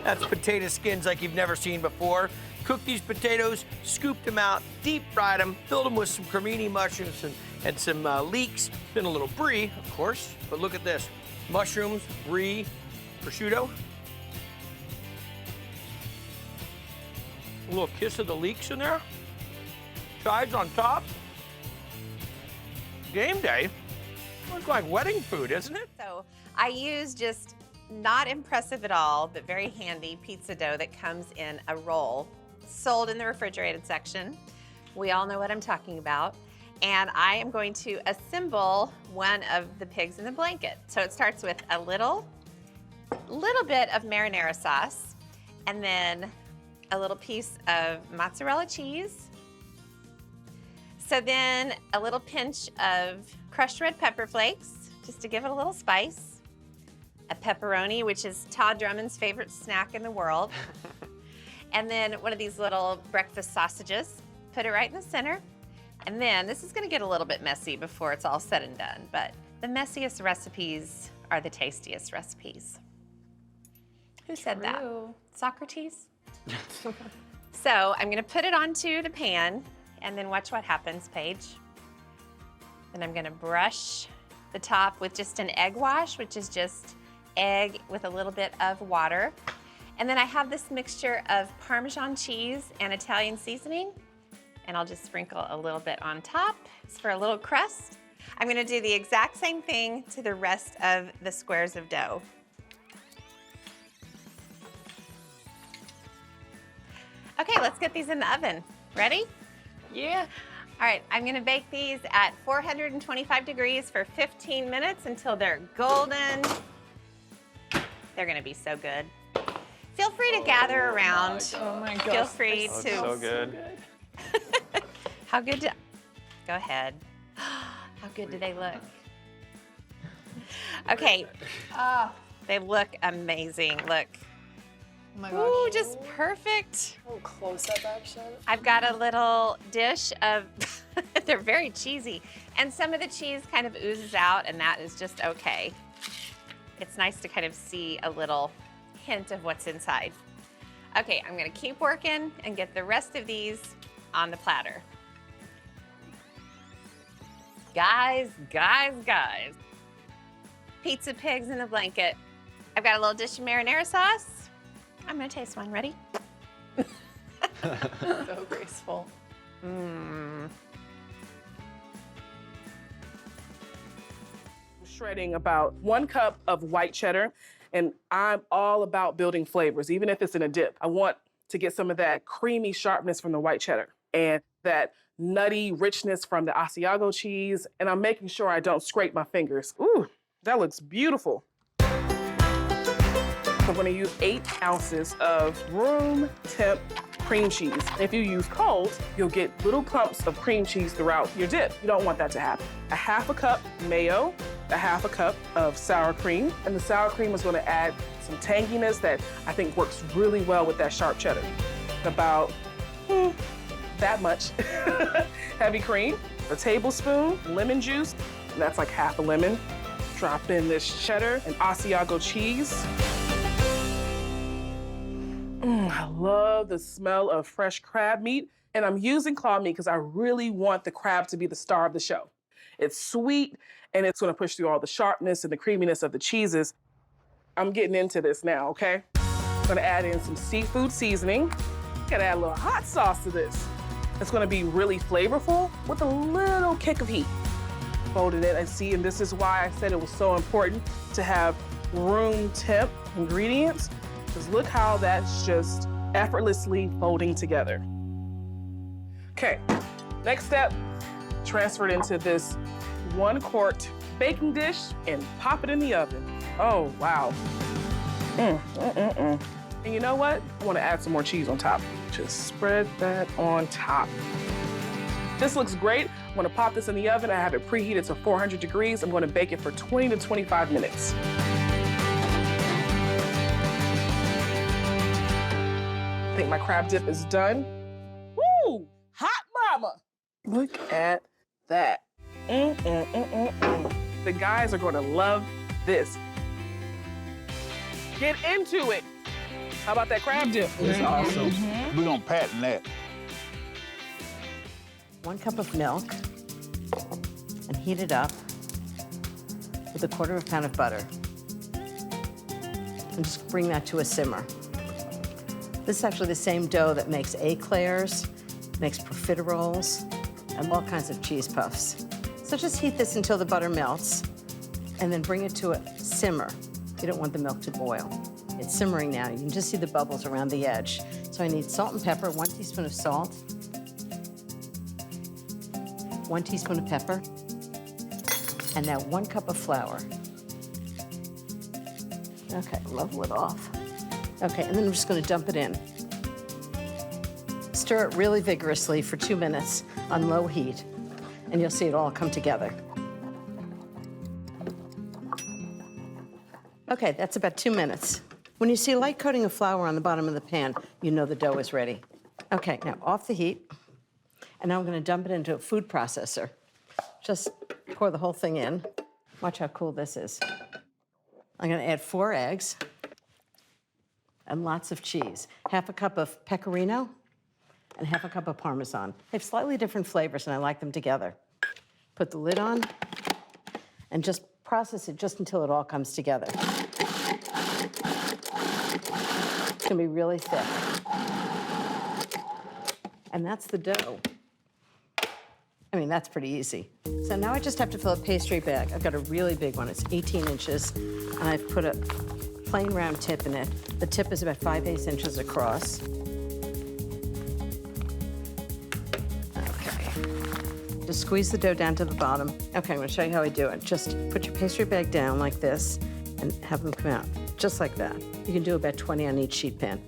That's potato skins like you've never seen before. Cook these potatoes, scooped them out, deep fried them, filled them with some cremini mushrooms and some leeks, then a little Brie, of course. But look at this, mushrooms, Brie, prosciutto. A little kiss of the leeks in there. Chives on top. Game day. Looks like wedding food, isn't it? So I use just not impressive at all, but very handy pizza dough that comes in a roll, sold in the refrigerated section. We all know what I'm talking about. And I am going to assemble one of the pigs in the blanket. So it starts with a little bit of marinara sauce, and then a little piece of mozzarella cheese. So then a little pinch of crushed red pepper flakes, just to give it a little spice. A pepperoni, which is Todd Drummond's favorite snack in the world. And then one of these little breakfast sausages. Put it right in the center. And then this is gonna get a little bit messy before it's all said and done, but the messiest recipes are the tastiest recipes. Who said that? Socrates? So I'm gonna put it onto the pan, and then watch what happens, Paige. Then I'm gonna brush the top with just an egg wash, which is just egg with a little bit of water. And then I have this mixture of Parmesan cheese and Italian seasoning, and I'll just sprinkle a little bit on top for a little crust. I'm gonna do the exact same thing to the rest of the squares of dough. Okay, let's get these in the oven. Ready? Yeah. All right, I'm gonna bake these at 425 degrees for 15 minutes until they're golden. They're gonna be so good. Feel free to gather around. Oh my gosh. Feel free that's to. so good. How good do, go ahead. How good do they look? Okay, they look amazing, look. Oh my gosh. Ooh, just perfect. Oh, close-up action. I've got a little dish of, they're very cheesy, and some of the cheese kind of oozes out, and that is just okay. It's nice to kind of see a little hint of what's inside. Okay, I'm gonna keep working and get the rest of these on the platter. Guys. Pizza pigs in a blanket. I've got a little dish of marinara sauce. I'm gonna taste one, ready? So graceful. Shredding about 1 cup of white cheddar, and I'm all about building flavors, even if it's in a dip. I want to get some of that creamy sharpness from the white cheddar and that nutty richness from the Asiago cheese, and I'm making sure I don't scrape my fingers. Ooh, that looks beautiful. I'm gonna use 8 ounces of room temp cream cheese. If you use cold, you'll get little clumps of cream cheese throughout your dip. You don't want that to happen. 1/2 cup mayo, 1/2 cup of sour cream, and the sour cream is gonna add some tanginess that I think works really well with that sharp cheddar. About that much heavy cream, a tablespoon lemon juice, and that's like 1/2 lemon. Drop in this cheddar and Asiago cheese. I love the smell of fresh crab meat, and I'm using claw meat because I really want the crab to be the star of the show. It's sweet, and it's gonna push through all the sharpness and the creaminess of the cheeses. I'm getting into this now, okay? I'm gonna add in some seafood seasoning. Gotta add a little hot sauce to this. It's gonna be really flavorful with a little kick of heat. Folded it, and see, and this is why I said it was so important to have room temp ingredients. Because look how that's just effortlessly folding together. Okay, next step, transfer it into this 1-quart baking dish and pop it in the oven. Oh, wow. And you know what? I want to add some more cheese on top. Just spread that on top. This looks great. I'm gonna pop this in the oven. I have it preheated to 400 degrees. I'm gonna bake it for 20 to 25 minutes. I think my crab dip is done. Woo! Hot mama! Look at that. The guys are gonna love this. Get into it. How about that crab dip? It's awesome. We're gonna patent that. 1 cup of milk and heat it up with 1/4 pound of butter. And just bring that to a simmer. This is actually the same dough that makes éclairs, makes profiteroles, and all kinds of cheese puffs. So just heat this until the butter melts, and then bring it to a simmer. You don't want the milk to boil. It's simmering now. You can just see the bubbles around the edge. So I need salt and pepper, 1 teaspoon of salt, 1 teaspoon of pepper, and now 1 cup of flour. Okay, level it off. Okay, and then I'm just gonna dump it in. Stir it really vigorously for 2 minutes on low heat, and you'll see it all come together. Okay, that's about 2 minutes. When you see a light coating of flour on the bottom of the pan, you know the dough is ready. Okay, now off the heat, and now I'm gonna dump it into a food processor. Just pour the whole thing in. Watch how cool this is. I'm gonna add 4 eggs and lots of cheese. 1/2 cup of pecorino and 1/2 cup of Parmesan. They have slightly different flavors, and I like them together. Put the lid on and just process it just until it all comes together. It's gonna be really thick. And that's the dough. I mean, that's pretty easy. So now I just have to fill a pastry bag. I've got a really big one. It's 18 inches, and I've put a plain round tip in it. The tip is about 5/8 inches across. Okay. Just squeeze the dough down to the bottom. Okay, I'm gonna show you how I do it. Just put your pastry bag down like this and have them come out, just like that. You can do about 20 on each sheet pan.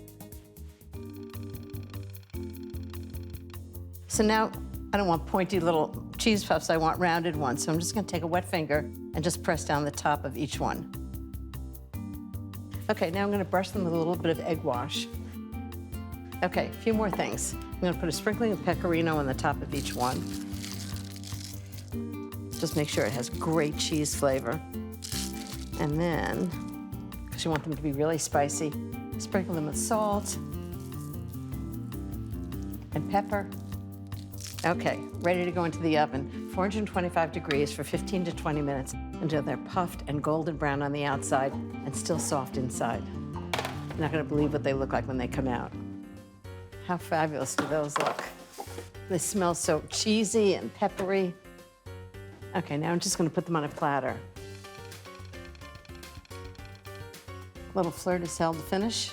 So now, I don't want pointy little cheese puffs, I want rounded ones. So I'm just gonna take a wet finger and just press down the top of each one. Okay, now I'm gonna brush them with a little bit of egg wash. Okay, a few more things. I'm gonna put a sprinkling of pecorino on the top of each one. Just make sure it has great cheese flavor. And then, because you want them to be really spicy, sprinkle them with salt and pepper. Okay, ready to go into the oven. 425 degrees for 15 to 20 minutes until they're puffed and golden brown on the outside and still soft inside. You're not gonna believe what they look like when they come out. How fabulous do those look? They smell so cheesy and peppery. Okay, now I'm just gonna put them on a platter. A little fleur de sel to finish.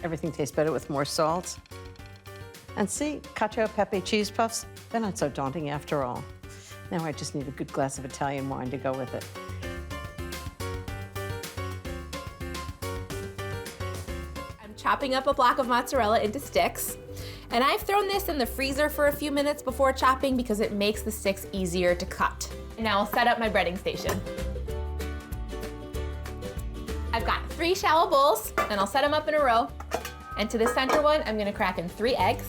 Everything tastes better with more salt. And see, Cacio Pepe cheese puffs, they're not so daunting after all. Now I just need a good glass of Italian wine to go with it. I'm chopping up a block of mozzarella into sticks. And I've thrown this in the freezer for a few minutes before chopping because it makes the sticks easier to cut. Now I'll set up my breading station. I've got 3 shallow bowls, and I'll set them up in a row. And to the center one, I'm gonna crack in 3 eggs.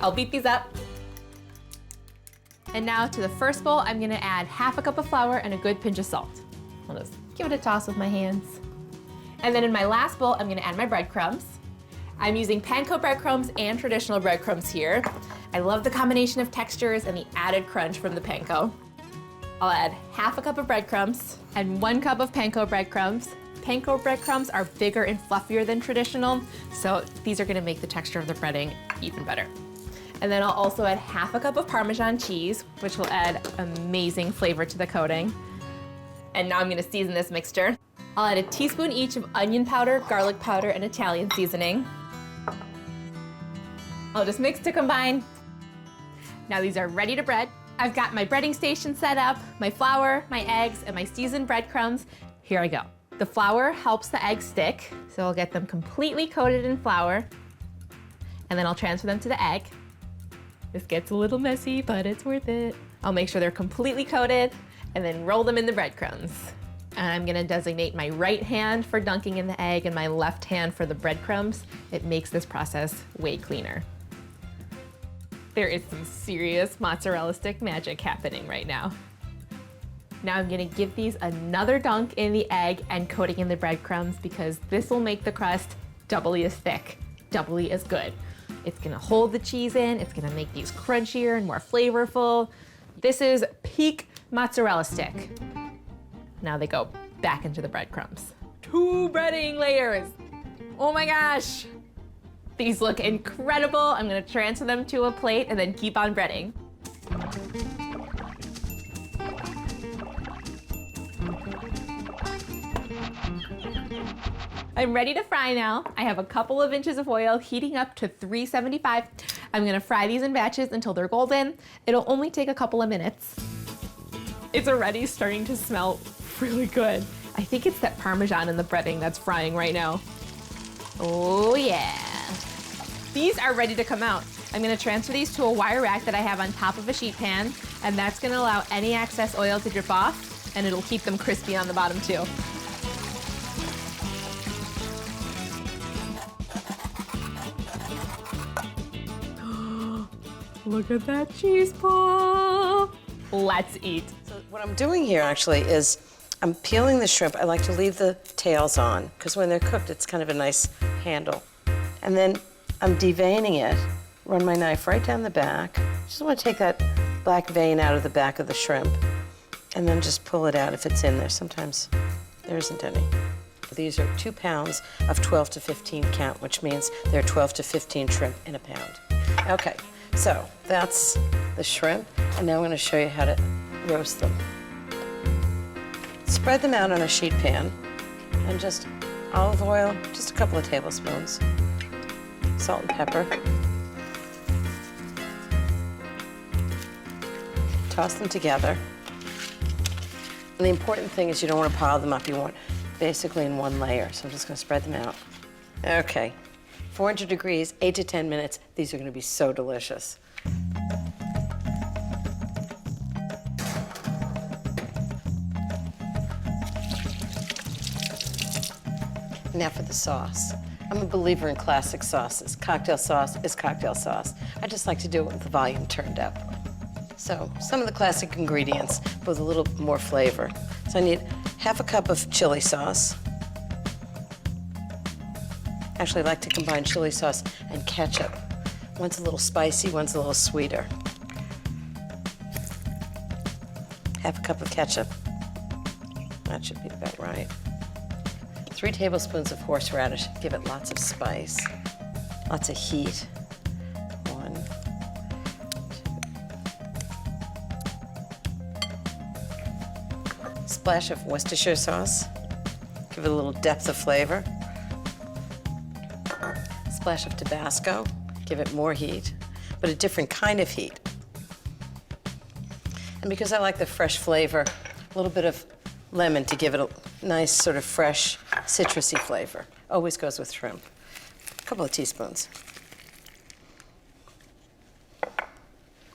I'll beat these up. And now to the first bowl, I'm gonna add half a cup of flour and a good pinch of salt. I'll just give it a toss with my hands. And then in my last bowl, I'm gonna add my breadcrumbs. I'm using panko breadcrumbs and traditional breadcrumbs here. I love the combination of textures and the added crunch from the panko. I'll add half a cup of breadcrumbs and 1 cup of panko breadcrumbs. Panko breadcrumbs are bigger and fluffier than traditional, so these are gonna make the texture of the breading even better. And then I'll also add half a cup of Parmesan cheese, which will add amazing flavor to the coating. And now I'm gonna season this mixture. I'll add a teaspoon each of onion powder, garlic powder, and Italian seasoning. I'll just mix to combine. Now these are ready to bread. I've got my breading station set up, my flour, my eggs, and my seasoned breadcrumbs. Here I go. The flour helps the eggs stick, so I'll get them completely coated in flour, and then I'll transfer them to the egg. This gets a little messy, but it's worth it. I'll make sure they're completely coated, and then roll them in the breadcrumbs. And I'm gonna designate my right hand for dunking in the egg and my left hand for the breadcrumbs. It makes this process way cleaner. There is some serious mozzarella stick magic happening right now. Now I'm gonna give these another dunk in the egg and coating in the breadcrumbs because this will make the crust doubly as thick, doubly as good. It's gonna hold the cheese in, it's gonna make these crunchier and more flavorful. This is peak mozzarella stick. Now they go back into the breadcrumbs. 2 breading layers. Oh my gosh. These look incredible. I'm gonna transfer them to a plate and then keep on breading. I'm ready to fry now. I have a couple of inches of oil heating up to 375. I'm gonna fry these in batches until they're golden. It'll only take a couple of minutes. It's already starting to smell really good. I think it's that Parmesan in the breading that's frying right now. Oh yeah. These are ready to come out. I'm gonna transfer these to a wire rack that I have on top of a sheet pan, and that's gonna allow any excess oil to drip off, and it'll keep them crispy on the bottom too. Look at that cheese puff. Let's eat. So what I'm doing here actually is I'm peeling the shrimp. I like to leave the tails on because when they're cooked, it's kind of a nice handle. And then I'm deveining it, run my knife right down the back. Just want to take that black vein out of the back of the shrimp and then just pull it out if it's in there. Sometimes there isn't any. These are 2 pounds of 12 to 15 count, which means there are 12 to 15 shrimp in a pound. Okay, so that's the shrimp, and now I'm going to show you how to roast them. Spread them out on a sheet pan, and just olive oil, just a couple of tablespoons, salt and pepper. Toss them together. And the important thing is you don't want to pile them up. You want basically in one layer. So I'm just going to spread them out. Okay. 400 degrees, 8 to 10 minutes. These are going to be so delicious. Now for the sauce. I'm a believer in classic sauces. Cocktail sauce is cocktail sauce. I just like to do it with the volume turned up. So some of the classic ingredients with a little more flavor. So I need half a cup of chili sauce. Actually, I like to combine chili sauce and ketchup. One's a little spicy, one's a little sweeter. Half a cup of ketchup. That should be about right. 3 tablespoons of horseradish. Give it lots of spice, lots of heat. 1, 2. Splash of Worcestershire sauce. Give it a little depth of flavor. Splash of Tabasco. Give it more heat, but a different kind of heat. And because I like the fresh flavor, a little bit of lemon to give it a nice sort of fresh, citrusy flavor. Always goes with shrimp. A couple of teaspoons.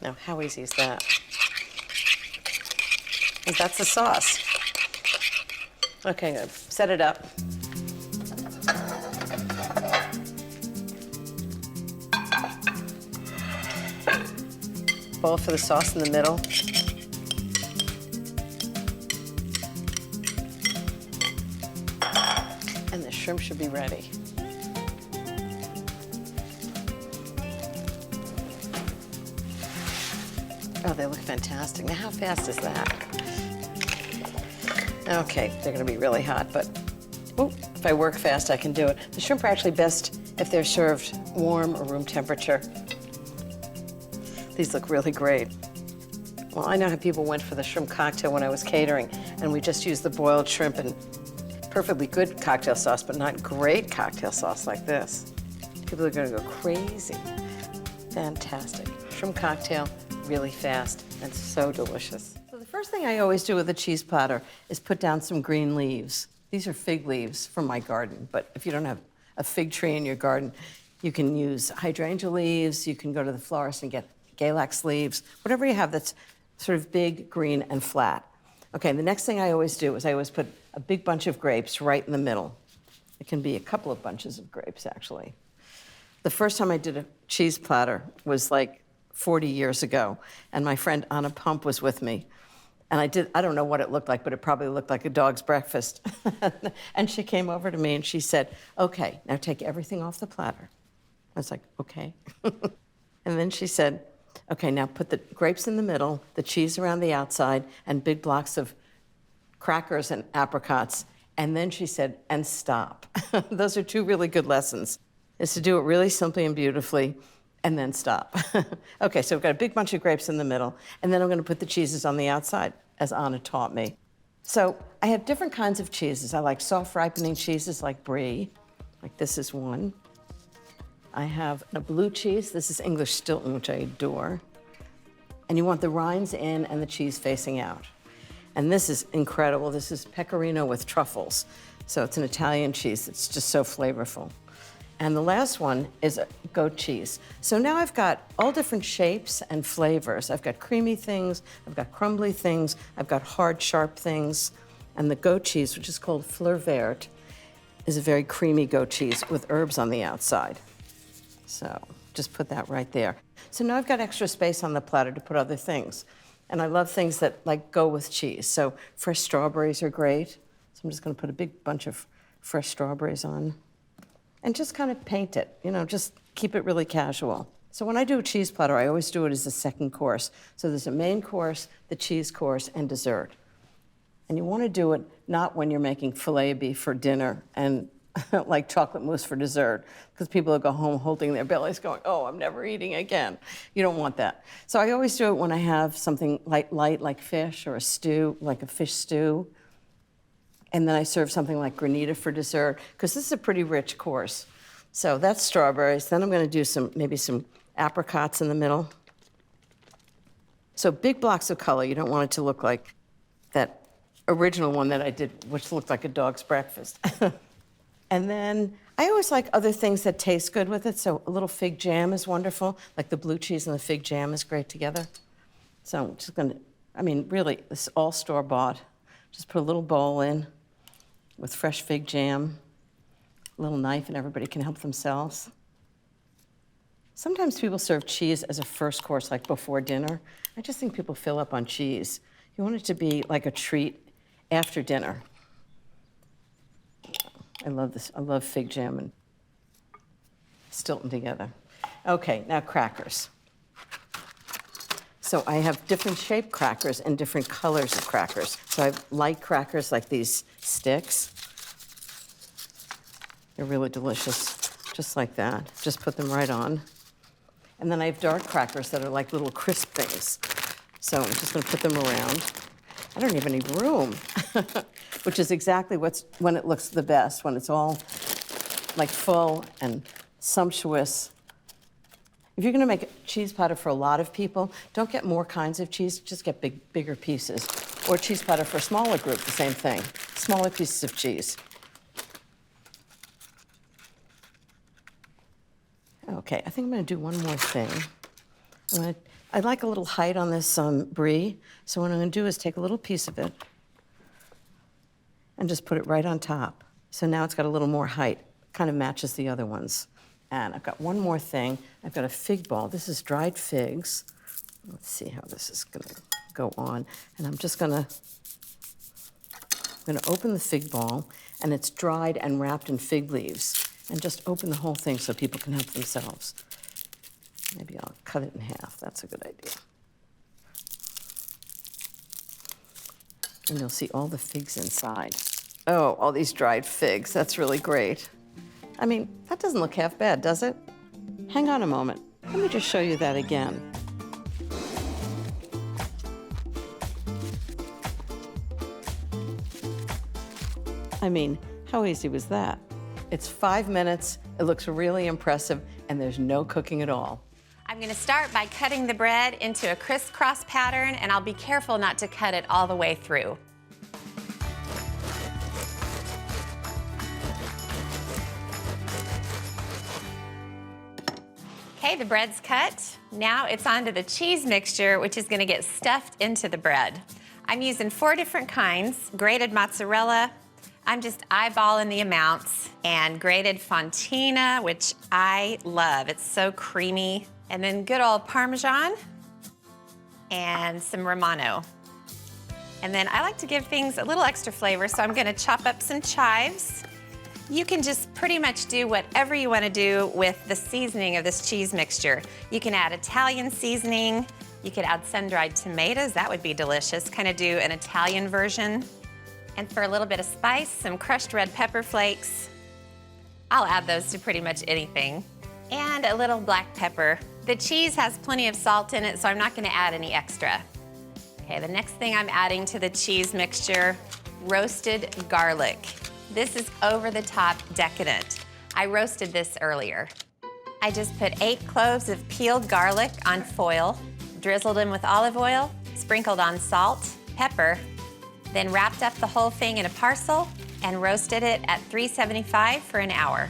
Now, how easy is that? And that's the sauce. Okay, good. Set it up. Bowl for the sauce in the middle. And the shrimp should be ready. Oh, they look fantastic. Now, how fast is that? Okay, they're gonna be really hot, but if I work fast, I can do it. The shrimp are actually best if they're served warm or room temperature. These look really great. Well, I know how people went for the shrimp cocktail when I was catering, and we just used the boiled shrimp and perfectly good cocktail sauce, but not great cocktail sauce like this. People are gonna go crazy. Fantastic. Shrimp cocktail, really fast and so delicious. So the first thing I always do with a cheese platter is put down some green leaves. These are fig leaves from my garden, but if you don't have a fig tree in your garden, you can use hydrangea leaves, you can go to the florist and get Galax leaves, whatever you have that's sort of big, green, and flat. Okay, the next thing I always do is I always put a big bunch of grapes right in the middle. It can be a couple of bunches of grapes, actually. The first time I did a cheese platter was like 40 years ago, and my friend Anna Pump was with me. And I don't know what it looked like, but it probably looked like a dog's breakfast. And she came over to me and she said, okay, now take everything off the platter. I was like, okay. And then she said, okay, now put the grapes in the middle, the cheese around the outside, and big blocks of crackers and apricots. And then she said, and stop. Those are 2 really good lessons, is to do it really simply and beautifully, and then stop. Okay, so we've got a big bunch of grapes in the middle, and then I'm gonna put the cheeses on the outside, as Anna taught me. So I have different kinds of cheeses. I like soft ripening cheeses like Brie, like this is one. I have a blue cheese. This is English Stilton, which I adore. And you want the rinds in and the cheese facing out. And this is incredible. This is pecorino with truffles. So it's an Italian cheese. It's just so flavorful. And the last one is goat cheese. So now I've got all different shapes and flavors. I've got creamy things, I've got crumbly things, I've got hard, sharp things. And the goat cheese, which is called Fleur Verte, is a very creamy goat cheese with herbs on the outside. So just put that right there. So now I've got extra space on the platter to put other things. And I love things that like go with cheese. So fresh strawberries are great. So I'm just gonna put a big bunch of fresh strawberries on. And just kind of paint it, you know, just keep it really casual. So when I do a cheese platter, I always do it as a second course. So there's a main course, the cheese course, and dessert. And you wanna do it not when you're making filet beef for dinner and like chocolate mousse for dessert, because people will go home holding their bellies going, oh, I'm never eating again. You don't want that. So I always do it when I have something light like fish or a stew, like a fish stew. And then I serve something like granita for dessert, because this is a pretty rich course. So that's strawberries. Then I'm gonna do maybe some apricots in the middle. So big blocks of color. You don't want it to look like that original one that I did, which looked like a dog's breakfast. And then I always like other things that taste good with it. So a little fig jam is wonderful. Like the blue cheese and the fig jam is great together. So I'm just gonna, I mean, really, it's all store-bought. Just put a little bowl in with fresh fig jam, a little knife, and everybody can help themselves. Sometimes people serve cheese as a first course, like before dinner. I just think people fill up on cheese. You want it to be like a treat after dinner. I love this. I love fig jam and Stilton together. Okay, now crackers. So I have different shaped crackers and different colors of crackers. So I have light crackers like these sticks. They're really delicious, just like that. Just put them right on. And then I have dark crackers that are like little crisp things. So I'm just gonna put them around. I don't even need room, which is exactly when it looks the best, when it's all like full and sumptuous. If you're gonna make a cheese platter for a lot of people, don't get more kinds of cheese, just get bigger pieces. Or cheese platter for a smaller group, the same thing. Smaller pieces of cheese. Okay, I think I'm gonna do one more thing. I like a little height on this Brie, so what I'm gonna do is take a little piece of it and just put it right on top. So now it's got a little more height, kind of matches the other ones. And I've got one more thing. I've got a fig ball. This is dried figs. Let's see how this is gonna go on. And I'm gonna open the fig ball, and it's dried and wrapped in fig leaves. And just open the whole thing so people can help themselves. Maybe I'll cut it in half. That's a good idea. And you'll see all the figs inside. Oh, all these dried figs. That's really great. I mean, that doesn't look half bad, does it? Hang on a moment. Let me just show you that again. I mean, how easy was that? It's 5 minutes, it looks really impressive, and there's no cooking at all. I'm gonna start by cutting the bread into a crisscross pattern, and I'll be careful not to cut it all the way through. Okay, the bread's cut. Now it's onto the cheese mixture, which is gonna get stuffed into the bread. I'm using 4 different kinds: grated mozzarella, I'm just eyeballing the amounts, and grated fontina, which I love. It's so creamy. And then good old Parmesan and some Romano. And then I like to give things a little extra flavor, so I'm gonna chop up some chives. You can just pretty much do whatever you wanna do with the seasoning of this cheese mixture. You can add Italian seasoning. You could add sun-dried tomatoes. That would be delicious. Kind of do an Italian version. And for a little bit of spice, some crushed red pepper flakes. I'll add those to pretty much anything. And a little black pepper. The cheese has plenty of salt in it, so I'm not gonna add any extra. Okay, the next thing I'm adding to the cheese mixture, roasted garlic. This is over the top decadent. I roasted this earlier. I just put 8 cloves of peeled garlic on foil, drizzled in with olive oil, sprinkled on salt, pepper, then wrapped up the whole thing in a parcel and roasted it at 375 for an hour.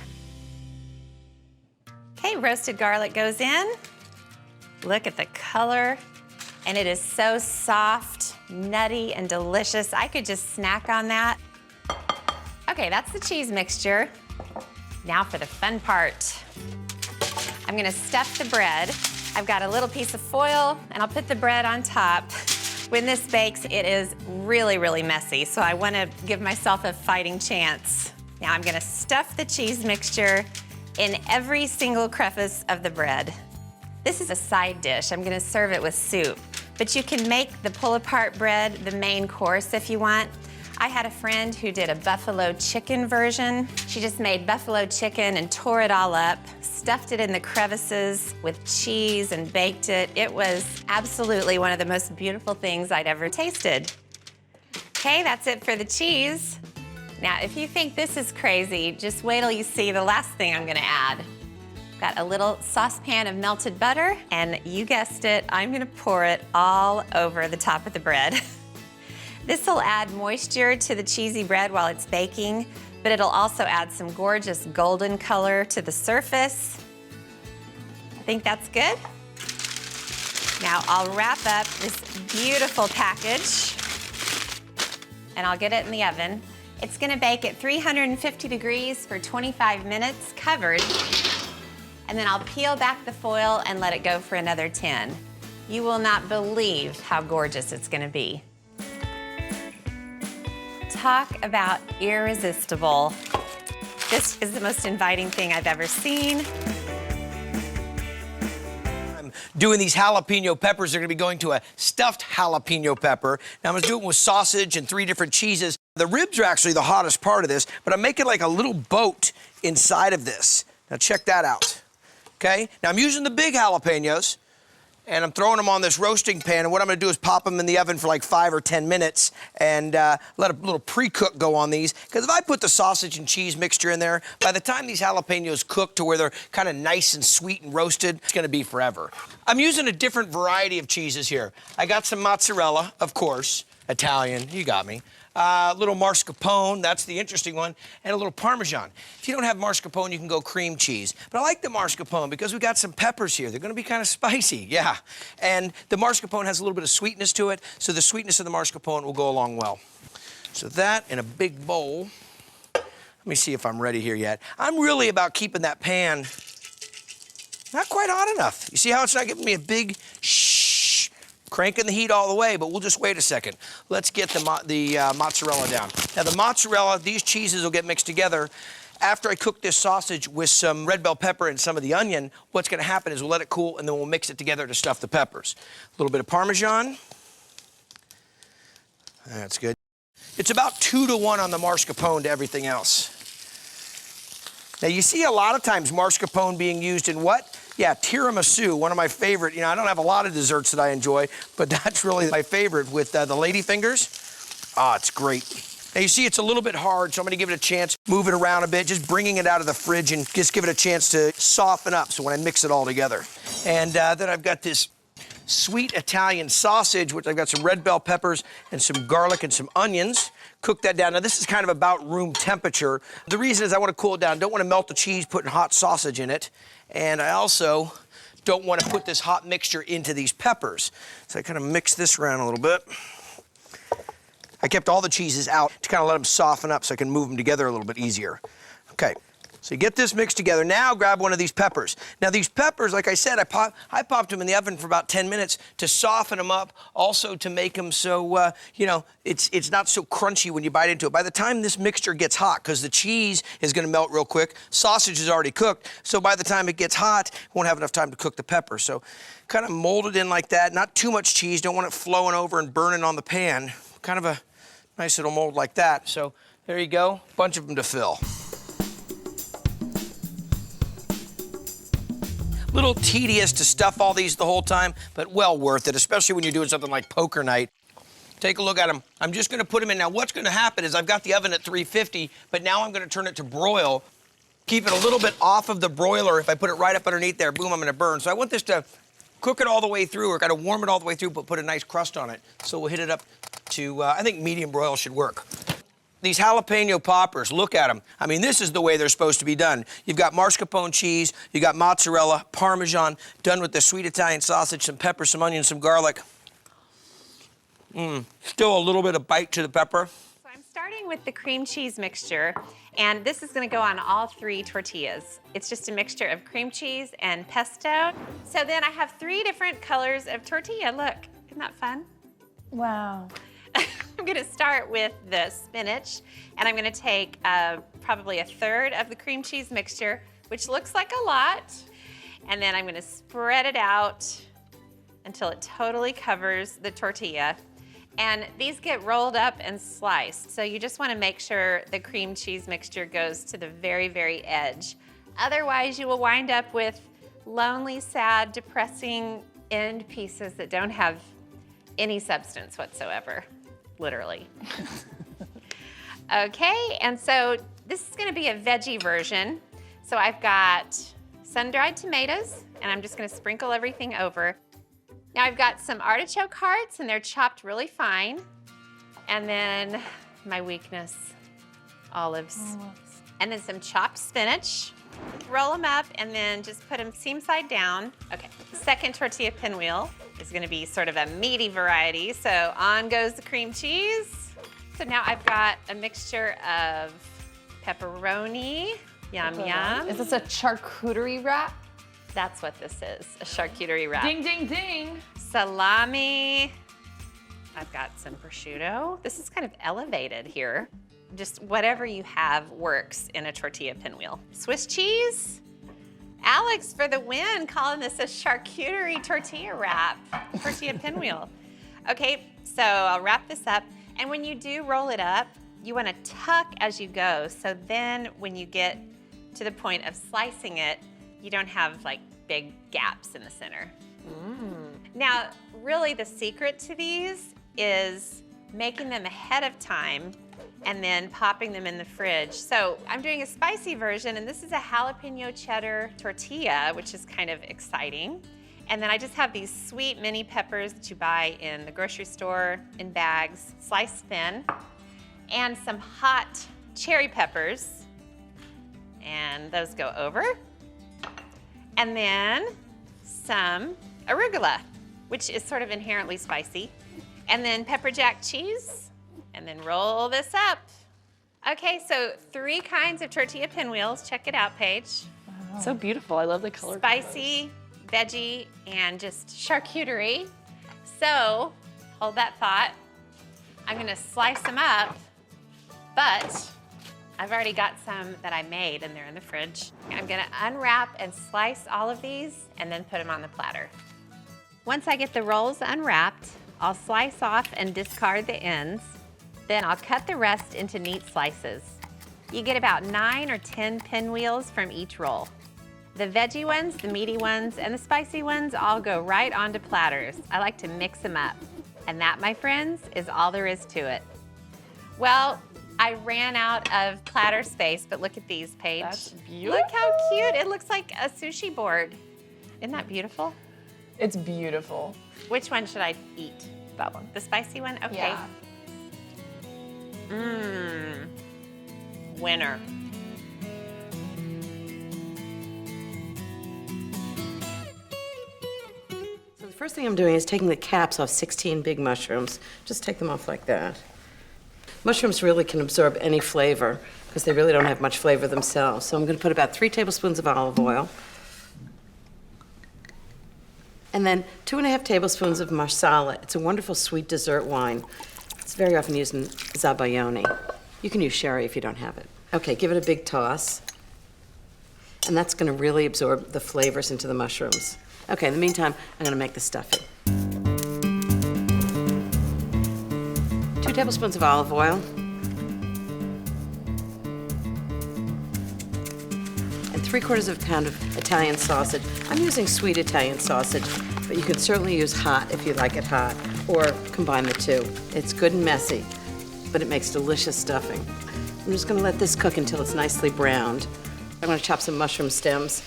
Okay, roasted garlic goes in. Look at the color. And it is so soft, nutty, and delicious. I could just snack on that. Okay, that's the cheese mixture. Now for the fun part. I'm gonna stuff the bread. I've got a little piece of foil, and I'll put the bread on top. When this bakes, it is really, really messy, so I wanna give myself a fighting chance. Now I'm gonna stuff the cheese mixture in every single crevice of the bread. This is a side dish. I'm gonna serve it with soup, but you can make the pull-apart bread the main course if you want. I had a friend who did a buffalo chicken version. She just made buffalo chicken and tore it all up, stuffed it in the crevices with cheese and baked it. It was absolutely one of the most beautiful things I'd ever tasted. Okay, that's it for the cheese. Now, if you think this is crazy, just wait till you see the last thing I'm gonna add. Got a little saucepan of melted butter, and you guessed it, I'm gonna pour it all over the top of the bread. This will add moisture to the cheesy bread while it's baking, but it'll also add some gorgeous golden color to the surface. I think that's good. Now I'll wrap up this beautiful package, and I'll get it in the oven. It's gonna bake at 350 degrees for 25 minutes, covered, and then I'll peel back the foil and let it go for another 10. You will not believe how gorgeous it's gonna be. Talk about irresistible. This is the most inviting thing I've ever seen. I'm doing these jalapeno peppers. They're gonna be going to a stuffed jalapeno pepper. Now I'm gonna do it with sausage and 3 different cheeses. The ribs are actually the hottest part of this, but I'm making like a little boat inside of this. Now check that out, okay? Now I'm using the big jalapenos, and I'm throwing them on this roasting pan, and what I'm gonna do is pop them in the oven for like 5 or 10 minutes and let a little pre-cook go on these, because if I put the sausage and cheese mixture in there, by the time these jalapenos cook to where they're kind of nice and sweet and roasted, it's gonna be forever. I'm using a different variety of cheeses here. I got some mozzarella, of course, Italian, you got me. Little mascarpone, that's the interesting one, and a little Parmesan. If you don't have mascarpone, you can go cream cheese. But I like the mascarpone because we got some peppers here. They're gonna be kind of spicy, yeah. And the mascarpone has a little bit of sweetness to it, so the sweetness of the mascarpone will go along well. So that in a big bowl. Let me see if I'm ready here yet. I'm really about keeping that pan not quite hot enough. You see how it's not giving me a big shh? Cranking the heat all the way, but we'll just wait a second. Let's get the mozzarella down. Now the mozzarella, these cheeses will get mixed together. After I cook this sausage with some red bell pepper and some of the onion, what's gonna happen is we'll let it cool and then we'll mix it together to stuff the peppers. A little bit of Parmesan. That's good. It's about 2 to 1 on the mascarpone to everything else. Now you see a lot of times mascarpone being used in what? Yeah, tiramisu, one of my favorite. You know, I don't have a lot of desserts that I enjoy, but that's really my favorite with the lady fingers. Ah, it's great. Now you see it's a little bit hard, so I'm gonna give it a chance, move it around a bit, just bringing it out of the fridge and just give it a chance to soften up so when I mix it all together. And then I've got this sweet Italian sausage, which I've got some red bell peppers and some garlic and some onions. Cook that down. Now this is kind of about room temperature. The reason is I want to cool it down. Don't want to melt the cheese putting hot sausage in it. And I also don't want to put this hot mixture into these peppers. So I kind of mix this around a little bit. I kept all the cheeses out to kind of let them soften up so I can move them together a little bit easier. Okay. So you get this mixed together. Now grab one of these peppers. Now these peppers, like I said, I popped them in the oven for about 10 minutes to soften them up, also to make them so, you know, it's not so crunchy when you bite into it. By the time this mixture gets hot, because the cheese is gonna melt real quick, sausage is already cooked, so by the time it gets hot, it won't have enough time to cook the pepper. So kind of mold it in like that, not too much cheese, don't want it flowing over and burning on the pan. Kind of a nice little mold like that. So there you go, bunch of them to fill. Little tedious to stuff all these the whole time, but well worth it, especially when you're doing something like poker night. Take a look at them. I'm just gonna put them in. Now what's gonna happen is I've got the oven at 350, but now I'm gonna turn it to broil. Keep it a little bit off of the broiler. If I put it right up underneath there, boom, I'm gonna burn. So I want this to cook it all the way through, or gotta warm it all the way through, but put a nice crust on it. So we'll hit it up to, I think medium broil should work. These jalapeno poppers, look at them. I mean, this is the way they're supposed to be done. You've got mascarpone cheese, you got mozzarella, Parmesan, done with the sweet Italian sausage, some pepper, some onion, some garlic. Still a little bit of bite to the pepper. So I'm starting with the cream cheese mixture, and this is gonna go on all 3 tortillas. It's just a mixture of cream cheese and pesto. So then I have 3 different colors of tortilla. Look, isn't that fun? Wow. I'm gonna start with the spinach, and I'm gonna take probably 1/3 of the cream cheese mixture, which looks like a lot, and then I'm gonna spread it out until it totally covers the tortilla. And these get rolled up and sliced, so you just wanna make sure the cream cheese mixture goes to the very, very edge. Otherwise, you will wind up with lonely, sad, depressing end pieces that don't have any substance whatsoever. Literally. Okay, and so this is gonna be a veggie version. So I've got sun-dried tomatoes, and I'm just gonna sprinkle everything over. Now I've got some artichoke hearts, and they're chopped really fine. And then my weakness, olives. And then some chopped spinach. Roll them up and then just put them seam side down. Okay, the second tortilla pinwheel is gonna be sort of a meaty variety, so on goes the cream cheese. So now I've got a mixture of pepperoni, yum yum. Is this a charcuterie wrap? That's what this is, a charcuterie wrap. Ding, ding, ding. Salami. I've got some prosciutto. This is kind of elevated here. Just whatever you have works in a tortilla pinwheel. Swiss cheese. Alex for the win, calling this a charcuterie tortilla wrap, tortilla pinwheel. Okay, so I'll wrap this up. And when you do roll it up, you want to tuck as you go. So then when you get to the point of slicing it, you don't have like big gaps in the center. Now, really the secret to these is making them ahead of time and then popping them in the fridge. So I'm doing a spicy version, and this is a jalapeno cheddar tortilla, which is kind of exciting. And then I just have these sweet mini peppers that you buy in the grocery store in bags, sliced thin, and some hot cherry peppers. And those go over. And then some arugula, which is sort of inherently spicy. And then pepper jack cheese. And then roll this up. Okay, so 3 kinds of tortilla pinwheels. Check it out, Paige. Wow. So beautiful. I love the color. Spicy, veggie, and just charcuterie. So, hold that thought. I'm gonna slice them up, but I've already got some that I made and they're in the fridge. I'm gonna unwrap and slice all of these and then put them on the platter. Once I get the rolls unwrapped, I'll slice off and discard the ends. Then I'll cut the rest into neat slices. You get about 9 or 10 pinwheels from each roll. The veggie ones, the meaty ones, and the spicy ones all go right onto platters. I like to mix them up. And that, my friends, is all there is to it. Well, I ran out of platter space, but look at these, Paige. That's beautiful. Look how cute. It looks like a sushi board. Isn't that beautiful? It's beautiful. Which one should I eat? That one. The spicy one? Okay. Yeah. Winner. So the first thing I'm doing is taking the caps off 16 big mushrooms. Just take them off like that. Mushrooms really can absorb any flavor because they really don't have much flavor themselves. So I'm going to put about 3 tablespoons of olive oil. And then 2.5 tablespoons of marsala. It's a wonderful sweet dessert wine. It's very often used in zabaione. You can use sherry if you don't have it. Okay, give it a big toss. And that's gonna really absorb the flavors into the mushrooms. Okay, in the meantime, I'm gonna make the stuffing. 2 tablespoons of olive oil. And 3/4 pound of Italian sausage. I'm using sweet Italian sausage, but you can certainly use hot if you like it hot, or combine the two. It's good and messy, but it makes delicious stuffing. I'm just gonna let this cook until it's nicely browned. I'm gonna chop some mushroom stems,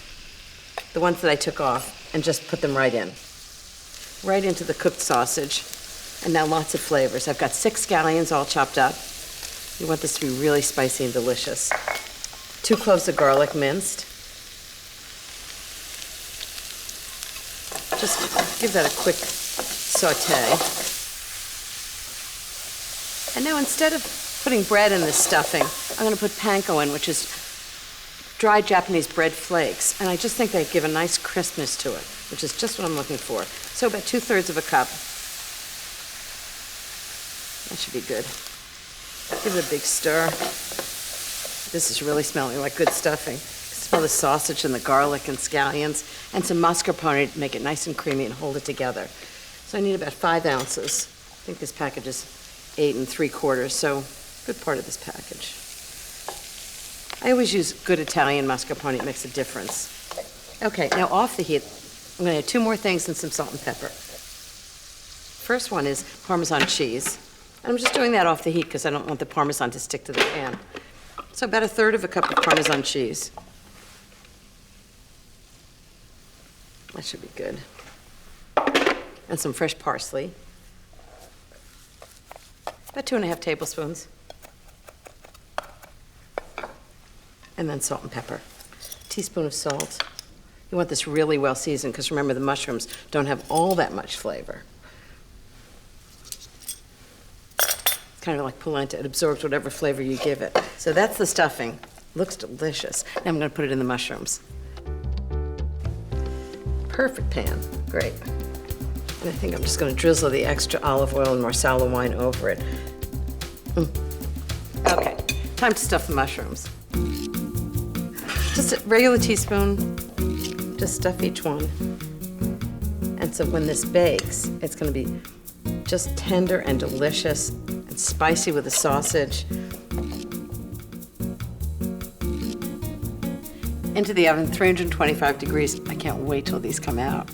the ones that I took off, and just put them right in. Right into the cooked sausage. And now lots of flavors. I've got 6 scallions all chopped up. You want this to be really spicy and delicious. 2 cloves of garlic minced. Just give that a quick saute. And now instead of putting bread in this stuffing, I'm gonna put panko in, which is dried Japanese bread flakes. And I just think they give a nice crispness to it, which is just what I'm looking for. So about 2/3 of a cup. That should be good. Give it a big stir. This is really smelling like good stuffing. Smell the sausage and the garlic and scallions and some mascarpone to make it nice and creamy and hold it together. So I need about 5 ounces. I think this package is 8 3/4, so good part of this package. I always use good Italian mascarpone, it makes a difference. Okay, now off the heat, I'm gonna add 2 more things and some salt and pepper. First one is Parmesan cheese. And I'm just doing that off the heat because I don't want the Parmesan to stick to the pan. So about 1/3 of a cup of Parmesan cheese. That should be good. And some fresh parsley. About 2.5 tablespoons. And then salt and pepper. Teaspoon of salt. You want this really well seasoned because remember the mushrooms don't have all that much flavor. It's kind of like polenta. It absorbs whatever flavor you give it. So that's the stuffing. Looks delicious. Now I'm going to put it in the mushrooms. Perfect pan. Great. And I think I'm just going to drizzle the extra olive oil and Marsala wine over it. Okay, time to stuff the mushrooms. Just a regular teaspoon, just stuff each one. And so when this bakes, it's going to be just tender and delicious and spicy with the sausage. Into the oven, 325 degrees. I can't wait till these come out.